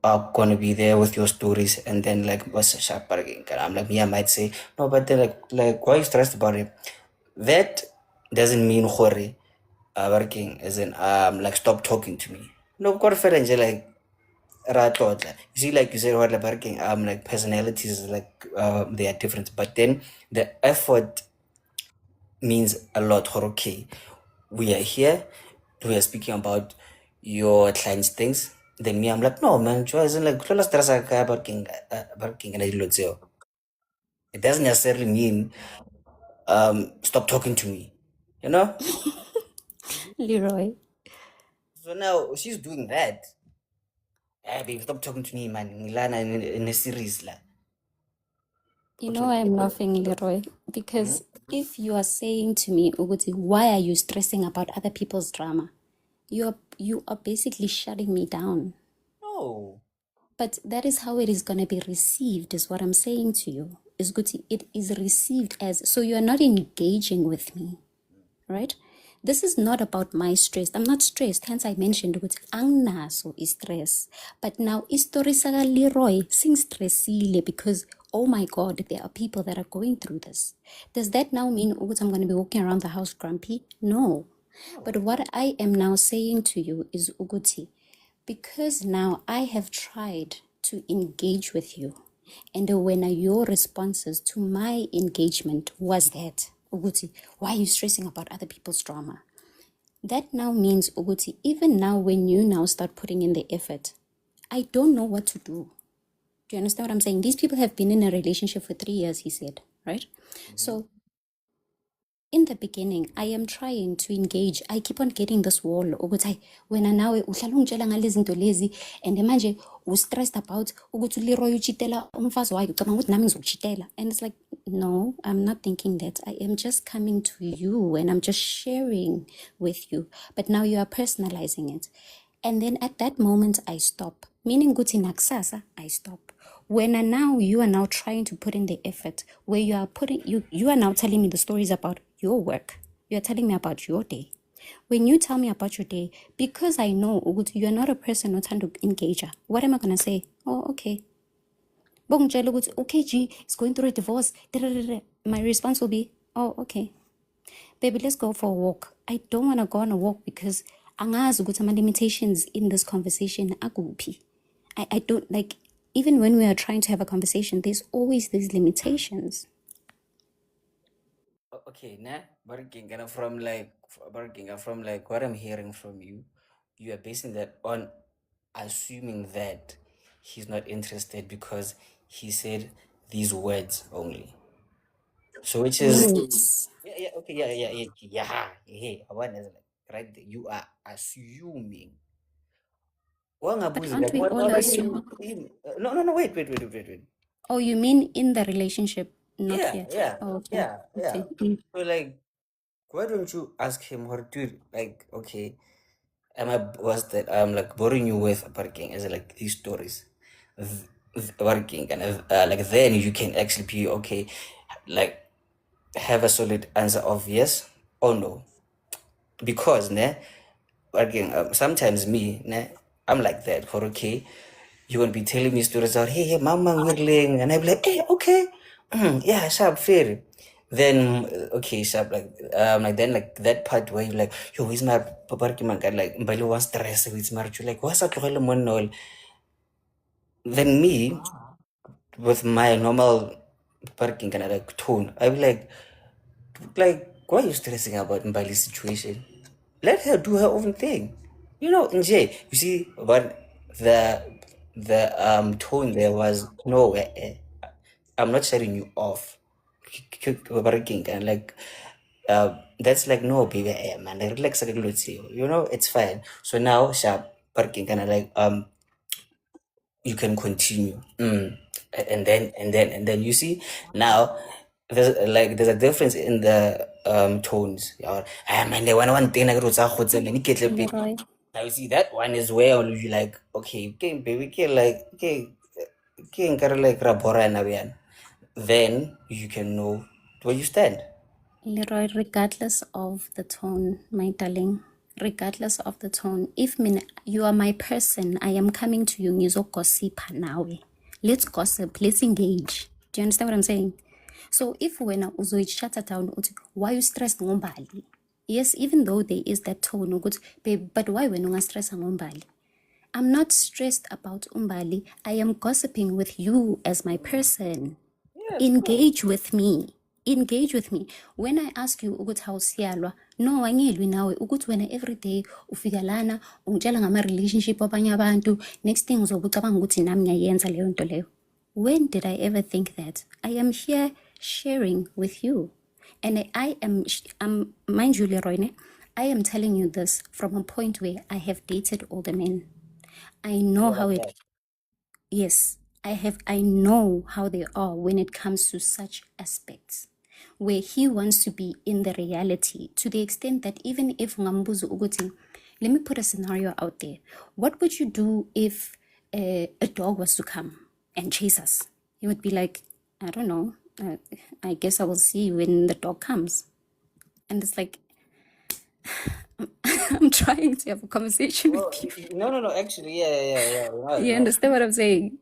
are gonna be there with your stories, and then like what's sharp working? And I'm like, me, I might say no, but then like why you stressed about it? That doesn't mean Jorge, working as in like stop talking to me. No, got like Ratotla. You see, like you said, what working like personalities like they are different, but then the effort means a lot. Okay, we are here, we are speaking about your clients' things. Then me, I'm like, no man, Joe isn't like close stress working and I look so. it doesn't necessarily mean stop talking to me, you know. Leroy, So now she's doing that. Hey babe, stop talking to me, man. Milana in a series la. you know Okay. I'm laughing, Leroy, because if you are saying to me, Uguti, why are you stressing about other people's drama? You are basically shutting me down. No. But that is how it is going to be received, is what I'm saying to you. Is good. It is received as, so you are not engaging with me, right? This is not about my stress. I'm not stressed. Hence, I mentioned with angnaso is stress. But now, story saga Leroy sing stressile because, oh my God, there are people that are going through this. Does that now mean I'm going to be walking around the house grumpy? No. But what I am now saying to you is Uguti, because now I have tried to engage with you, and when your responses to my engagement was that, Uguti, why are you stressing about other people's drama? That now means, Uguti, even now when you now start putting in the effort, I don't know what to do. Do you understand what I'm saying? These people have been in a relationship for 3 years, he said, right? So in the beginning, I am trying to engage. I keep on getting this wall ukuthi wena nawe uhlala ungitshela ngalezi zinto lezi and manje stressed about ukuthi Leroy uchitela umfazi wakhe ucabanga ukuthi nami ngizokuchitela. And it's like, no, I'm not thinking that. I am just coming to you and I'm just sharing with you. But now you are personalizing it. And then at that moment, I stop. Meaning, guti naksasa, I stop. When now you are now trying to put in the effort, where you are putting, you are now telling me the stories about your work. You are telling me about your day. When you tell me about your day, because I know ukuthi you are not a person who trying to engage. What am I gonna say? Oh, okay. Bongitshela ukuthi, okay, G is going through a divorce. My response will be, oh, okay. Baby, let's go for a walk. I don't want to go on a walk because angazi ukuthi ama limitations in this conversation akuphi. I don't like, even when we are trying to have a conversation, there's always these limitations. Okay, nah, Barking from like what I'm hearing from you, you are basing that on assuming that he's not interested because he said these words only. So which is Yes. yeah. Awareness, like right there, you are assuming. But aren't we What all are assuming? you? No, wait. Oh, you mean in the relationship, not Yeah, yet? yeah, Oh, okay. yeah, yeah. Okay. Mm. So like, why don't you ask him, or dude, like, okay, was that I'm like boring you with parking as like these stories, working, and like then you can actually be okay, like have a solid answer of yes or no, because ne, working sometimes me ne, I'm like that for okay, you gonna be telling me stories out hey mama wiggling and I'm like hey okay, yeah sharp fair. Then okay sharp like then like that part where you like yo is my papa like mbali was stress with marriage like what's up then me with my normal parking kind of like tone I'm like why are you stressing about Mbali's situation? Let her do her own thing. You know, NJ, you see, but the tone there was no, I'm not shutting you off. Working and like that's like no baby man, relax a little bit, you know, it's fine. So now sharp parking kind of like you can continue. And then you see now there's a difference in the tones. Man, they want one thing like Leroy, now you see that one is where you like okay, okay, baby, okay, like okay, okay, like rabora na yan. Then you can know where you stand. Leroy, regardless of the tone, my darling, regardless of the tone, if you are my person, I am coming to you, ngizogosipha nawe. Let's gossip, let's engage. Do you understand what I'm saying? So if wena uzoyichata down, why you stressed ngombali? Yes, even though there is that tone, ukuthi, babe, but why wena ungastressa ngombali? I'm not stressed about umbali. I am gossiping with you as my person. Engage with me. Engage with me. When I ask you ukuthi hawusiyalwa, no angilwi nawe ukuthi wena every day ufika lana ungitshela ngama relationship abanye abantu, next thing uzobe ucabanga ukuthi nami ngiyayenza leyo nto leyo. When did I ever think that? I am here sharing with you. And I am, mind you, Leroy, I am telling you this from a point where I have dated older men. I know how it, yes, I know how they are when it comes to such aspects, where he wants to be in the reality to the extent that even if ngambuzu uguti, let me put a scenario out there. What would you do if a dog was to come and chase us? He would be like, I don't know. I guess I will see when the dog comes. And it's like, I'm trying to have a conversation with you. No. Actually, yeah. You understand what I'm saying?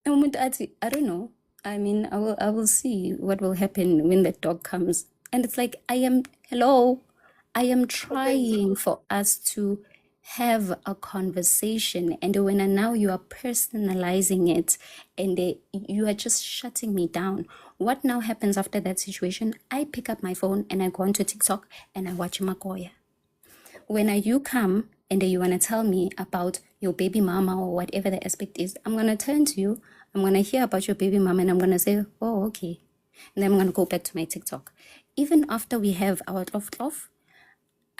I don't know. I mean, I will see what will happen when the dog comes. And it's like, I am trying for us to have a conversation. And when now you are personalizing it and you are just shutting me down. What now happens after that situation? I pick up my phone and I go onto TikTok and I watch Makoya. When you come and you want to tell me about your baby mama or whatever the aspect is, I'm going to turn to you. I'm going to hear about your baby mama and I'm going to say, oh, okay. And then I'm going to go back to my TikTok. Even after we have our cloth,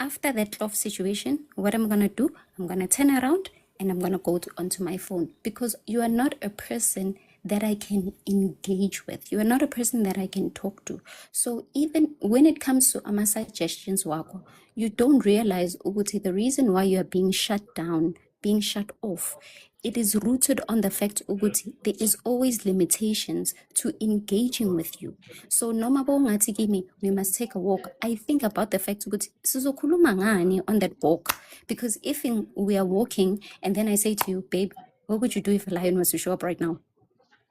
after that cloth situation, what I'm going to do, I'm going to turn around and I'm going to go onto my phone, because you are not a person that I can engage with. You are not a person that I can talk to. So even when it comes to ama suggestions wako, you don't realize ukuthi the reason why you are being shut down, being shut off, it is rooted on the fact ukuthi there is always limitations to engaging with you. So noma bongathi kimi, we must take a walk, I think about the fact ukuthi sizokhuluma ngani on that walk. Because if we are walking and then I say to you, babe, what would you do if a lion was to show up right now?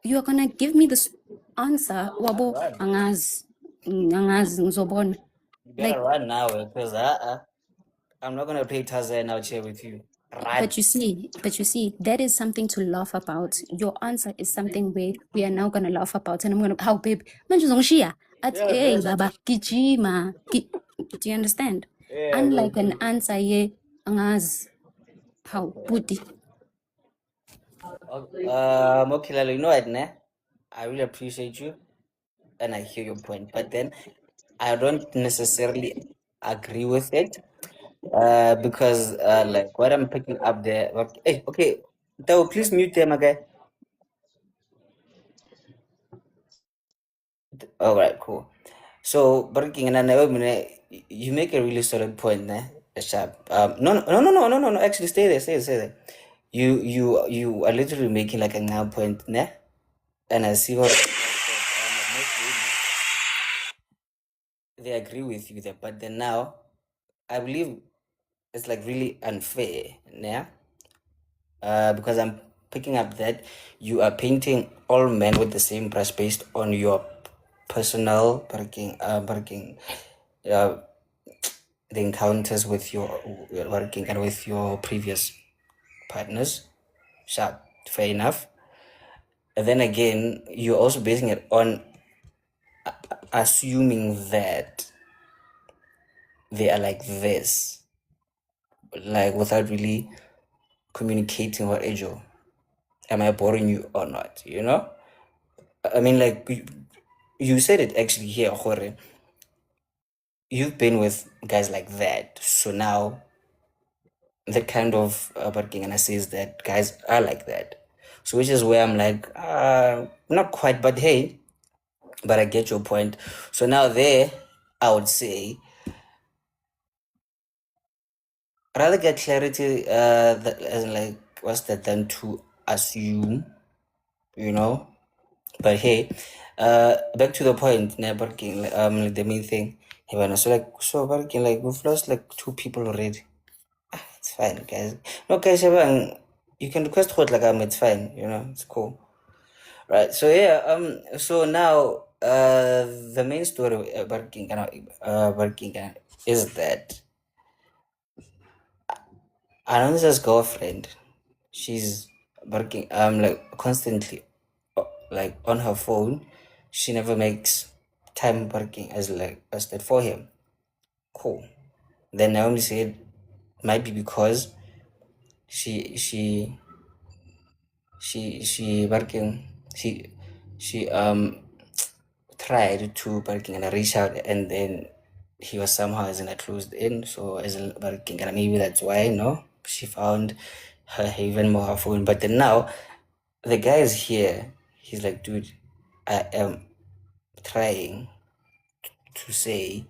You are gonna give me this answer, wabo angazi ngizobona. You better run now, because I'm not gonna play Tarzan out here with you. Run. But you see, that is something to laugh about. Your answer is something where we are now gonna laugh about, and I'm gonna, how babe, manje uzongishiya athi hey baba gijima. Do you understand? Unlike an answer ye angazi how buti. Okay, Lalo, you know what, ne? I really appreciate you and I hear your point, but then I don't necessarily agree with it. Because like what I'm picking up there, okay, Tao, please mute them again. All right, cool. So, Barking and Naomi, you make a really solid point, ne? Sharp. No. Actually, stay there. You are literally making like a now point, ne? And I see what they agree with you there, but then now I believe it's like really unfair, yeah. Because I'm picking up that you are painting all men with the same brush based on your personal the encounters with your working and with your previous partners. Sharp, fair enough. And then again, you're also basing it on assuming that they are like this, like without really communicating what Angel, am I boring you or not? You know, I mean, like you said it actually here, Jorge. You've been with guys like that, so now the kind of Barkingana says that guys are like that. So which is where I'm like, not quite, but hey, but I get your point. So now there, I would say, rather get clarity, that, as in like, what's that than to assume, you know? But hey, back to the point, Barking, like the main thing. Hey, man, so Barking, like, we've lost like 2 people already. It's fine, guys. No, guys, you can request what like it's fine, you know, it's cool. Right. So yeah, so now the main story about King is that Ananza's girlfriend, she's working like constantly like on her phone. She never makes time working as that for him. Cool. Then Naomi said might be because she working she tried to reach out, and then he was somehow closed in. So maybe that's why, no, she found her even more her phone. But then now the guy is here. He's like, dude, I am trying to say,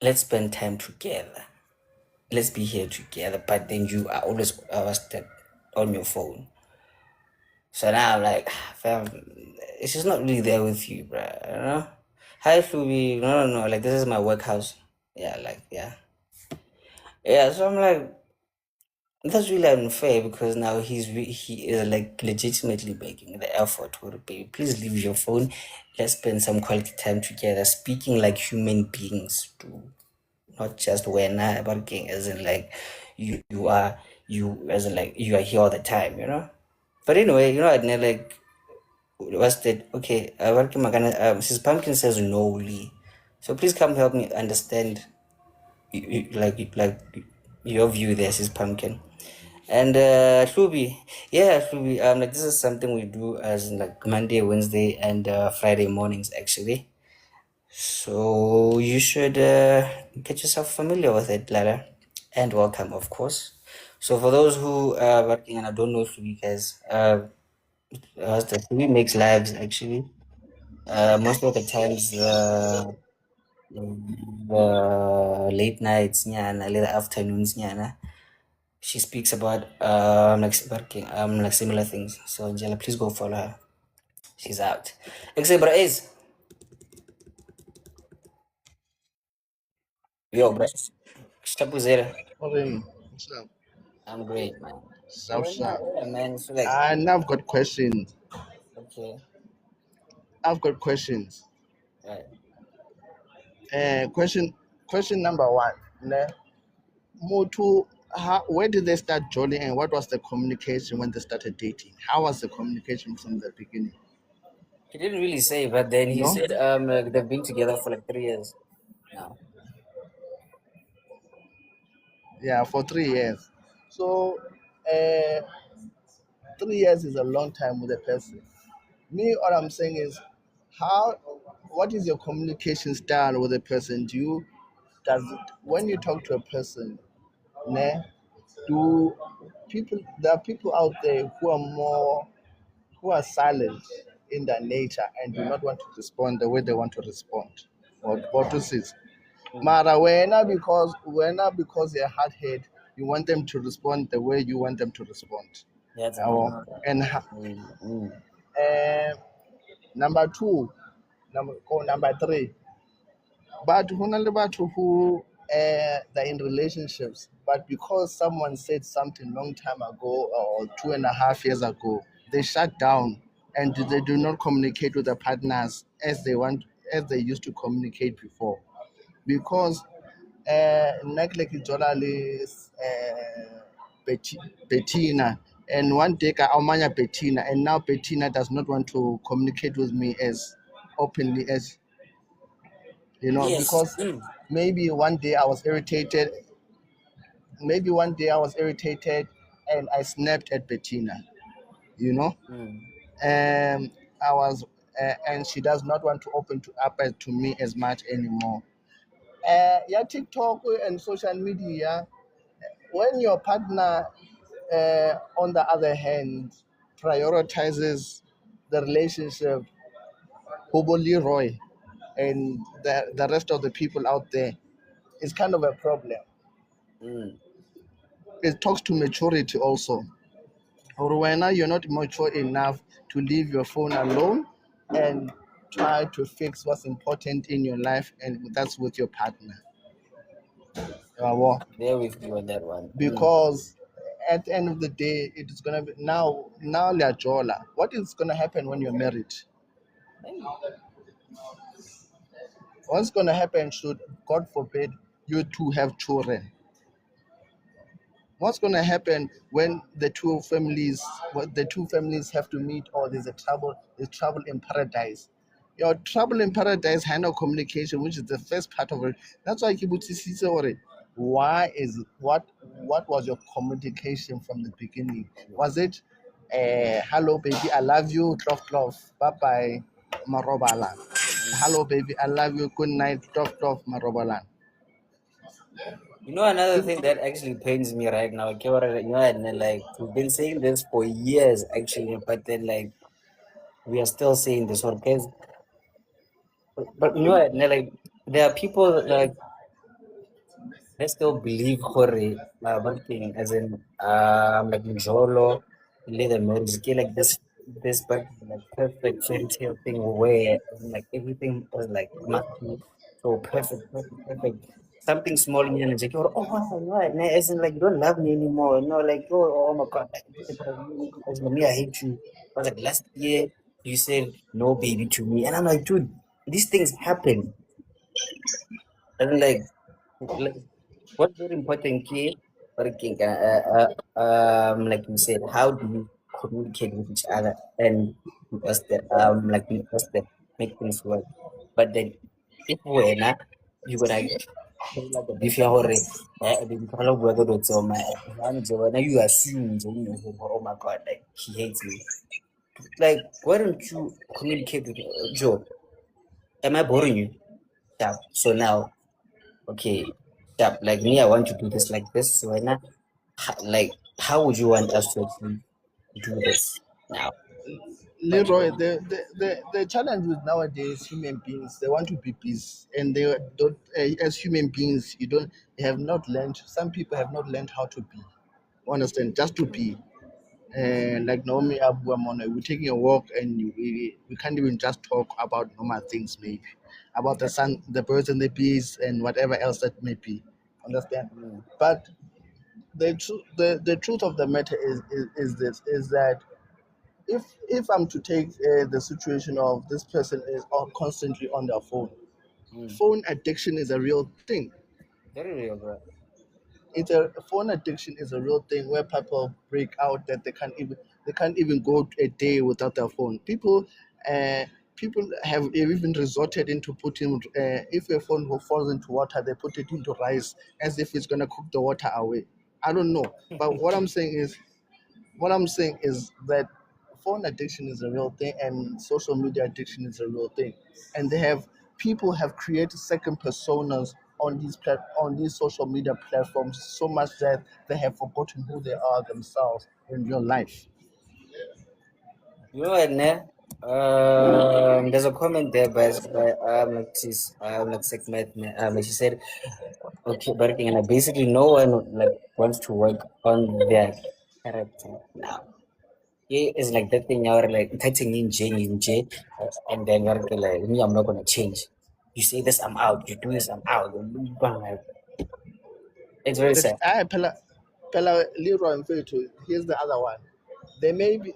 let's spend time together. Let's be here together. But then you are always on your phone. So now I'm like, fam, it's just not really there with you, bruh. You know? Hi, Fluby. No. Like, this is my workhouse. Yeah, like, yeah. Yeah, so I'm like, that's really unfair because now he is like legitimately making the effort to baby. Please leave your phone. Let's spend some quality time together, speaking like human beings do, not just when I working as in like you are here all the time, you know. But anyway, you know, I'd never like what's that? Okay, working magana. Mrs. Pumpkin says no, Lee. So please come help me understand, like your view there, Mrs. Pumpkin. And Hlubi, yeah, Hlubi, like this is something we do as like Monday, Wednesday, and Friday mornings actually. So you should get yourself familiar with it, Lara, and welcome, of course. So for those who are working, and I don't know if you guys, we makes lives actually. Most of the times, the late nights, nyana, late afternoons, nyana. She speaks about like working like similar things. So Angela, please go follow her. She's out. Except bro is yo bro. Shapuzera. What's up? I'm great, man. Sharp, sharp. Yeah, man. So like And I've got questions. okay, I've got questions. right. Question number one. Ne? Motu, where did they start joining and what was the communication when they started dating? How was the communication from the beginning? He didn't really say, but then he No? said like, they've been together for like 3 years now. Yeah, for 3 years. So, uh, 3 years is a long time with a person. Me, what I'm saying is, what is your communication style with a person? When you talk to a person, ne, there are people out there who are silent in their nature and do not want to respond the way they want to respond or to sit. Mara because they're hard head, you want them to respond the way you want them to respond. That's a Yabo. And number two, number three. But who they're in relationships, but because someone said something long time ago or 2.5 years ago, they shut down and they do not communicate with the partners as they used to communicate before. Because like Bettina, and one day I Amanya Bettina, and now Bettina does not want to communicate with me as openly as yes. because maybe one day I was irritated. And I snapped at Bettina, you know, and and she does not want to open up to me as much anymore. Yeah, TikTok and social media. When your partner, on the other hand, prioritizes the relationship, Hobo Leroy, and the rest of the people out there, it's kind of a problem. It talks to maturity also. Or when you're not mature enough to leave your phone alone and try to fix what's important in your life, and that's with your partner. There with you on that one. Because at the end of the day, it is gonna be now Jola. What is gonna happen when you're married? What's gonna happen should, God forbid, you two have children? What's going to happen when the two families have to meet, or there's trouble in paradise? Your trouble in paradise handle communication, which is the first part of it. That's why Kibuti what was your communication from the beginning? Was it hello baby, I love you, clove, bye bye? Marobalan. Hello, baby. I love you. Good night. Tof, Marobalan. You know, another thing that actually pains me right now, okay, you know, and like we've been saying this for years actually, but then like we are still saying this one because, but you know, and like there are people like they still believe Hore working as in like Njolo, the marriage, like this but like perfect fairy tale thing where like everything was like must be so perfect. Something small in you and like, oh wow, no, as in like you don't love me anymore, like oh my god, as in, me, I hate you. I was like last year you said no baby to me, and I'm like, dude, these things happen. And like what's very important here, working, like you said, how do you communicate with each other and what's the what's the make things work? But then if we're not, you would like if you're already so my now you assume oh my god, like he hates me. Like why don't you communicate with Joe? Am I boring you? Yeah. So now, okay, yeah, like me, I want to do this like this. So why not? Like, how would you want us to actually do this now? Leroy, the challenge with nowadays human beings, they want to be peace, and they don't. As human beings, you have not learned. Some people have not learned how to be. Understand? Just to be. And like Naomi Abuamona, we're taking a walk, and we can't even just talk about normal things, maybe about the sun, the birds and the bees, and whatever else that may be. Understand? Mm, But the truth of the matter is this: is that if I'm to take the situation of this person is constantly on their phone, mm. phone addiction is a real thing. Very real, bro. It's a phone addiction is a real thing where people break out that they can't even go a day without their phone. Uh, people have even resorted into putting if a phone falls into water, they put it into rice as if it's gonna cook the water away. I don't know, but what I'm saying is that phone addiction is a real thing and social media addiction is a real thing. And people have created second personas on these social media platforms so much that they have forgotten who they are themselves in real life. You know what, ne? There's a comment there by like she's like segment, like she said, okay, working, and basically no one like wants to work on their character now. It is like that thing you're like touching in J, and then you're like me, I'm not gonna change. You say this, I'm out. You do this, I'm out. It's very sad. Pela Leroy and Fetu, here's the other one. They may be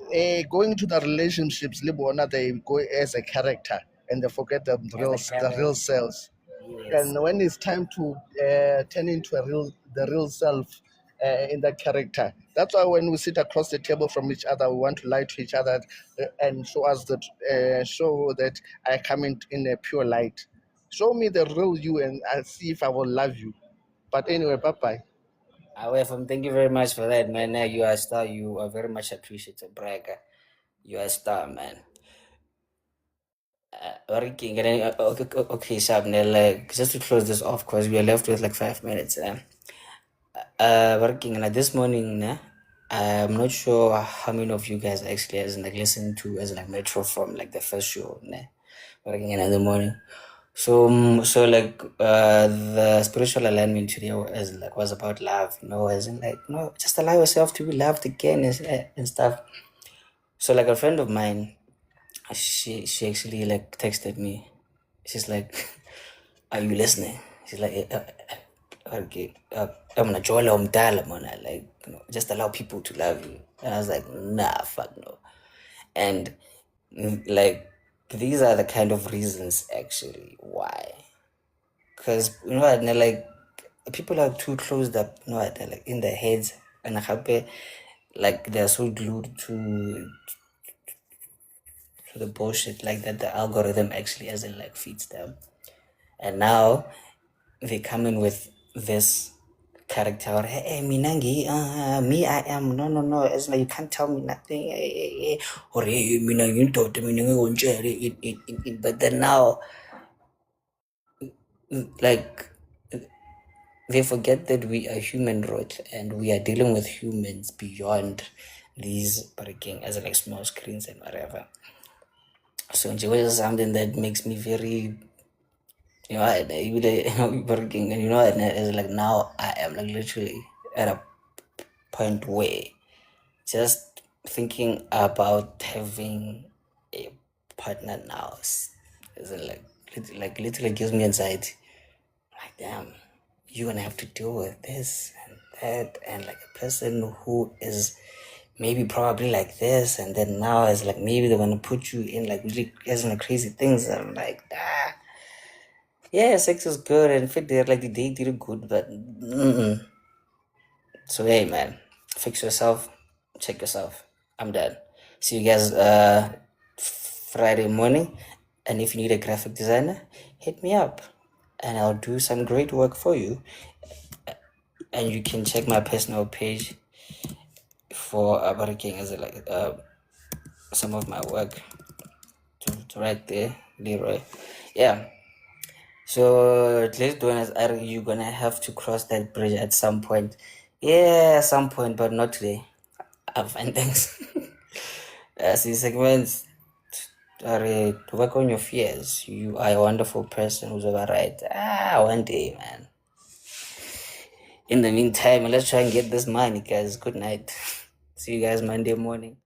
going to the relationships, Libona, they go as a character and they forget As a the real character, selves. yes. And when it's time to turn into the real self in that character, that's why when we sit across the table from each other, we want to lie to each other and show that I come in a pure light. Show me the real you, and I'll see if I will love you. But anyway, bye bye. However, thank you very much for that, man. You are a star. You are very much appreciated, Braga. You are a star, man. Working, okay, Shabnel, like just to close this off, because we are left with like 5 minutes. Working, and this morning, I'm not sure how many of you guys actually as in, like listen to as in, like Metro from like the first show, working in the morning. So, like the spiritual alignment today was about love, as in like just allow yourself to be loved again and stuff. So like a friend of mine, she actually like texted me. She's like, "Are you listening?" She's like, "Okay, I'm gonna join umdala, man. Like, just allow people to love you." And I was like, "Nah, fuck no." And like, these are the kind of reasons actually why. Because and they're like people are too closed up, they're like in their heads and happy, like they're so glued to the bullshit like that the algorithm actually as like feeds them. And now they come in with this character or hey minangi me I am no it's like you can't tell me nothing or hey minangi but then now like they forget that we are human right and we are dealing with humans beyond these breaking as like small screens and whatever. So it was something that makes me very working and and it's like now I am like literally at a point where just thinking about having a partner now is like literally gives me anxiety. Like damn, you're gonna have to deal with this and that and like a person who is maybe probably like this and then now is like maybe they're gonna put you in like really like crazy things. I'm like yeah, sex is good and fit there like the date did good, but so hey man, fix yourself, check yourself. I'm done. See you guys Friday morning. And if you need a graphic designer, hit me up and I'll do some great work for you. And you can check my personal page for working as like some of my work to right there, Leroy. Yeah. So let's do it. You're gonna have to cross that bridge at some point. Yeah, at some point, but not today. Fine, thanks. See segments. Work on your fears. You are a wonderful person who's override. One day, man. In the meantime, let's try and get this money, guys. Good night. See you guys Monday morning.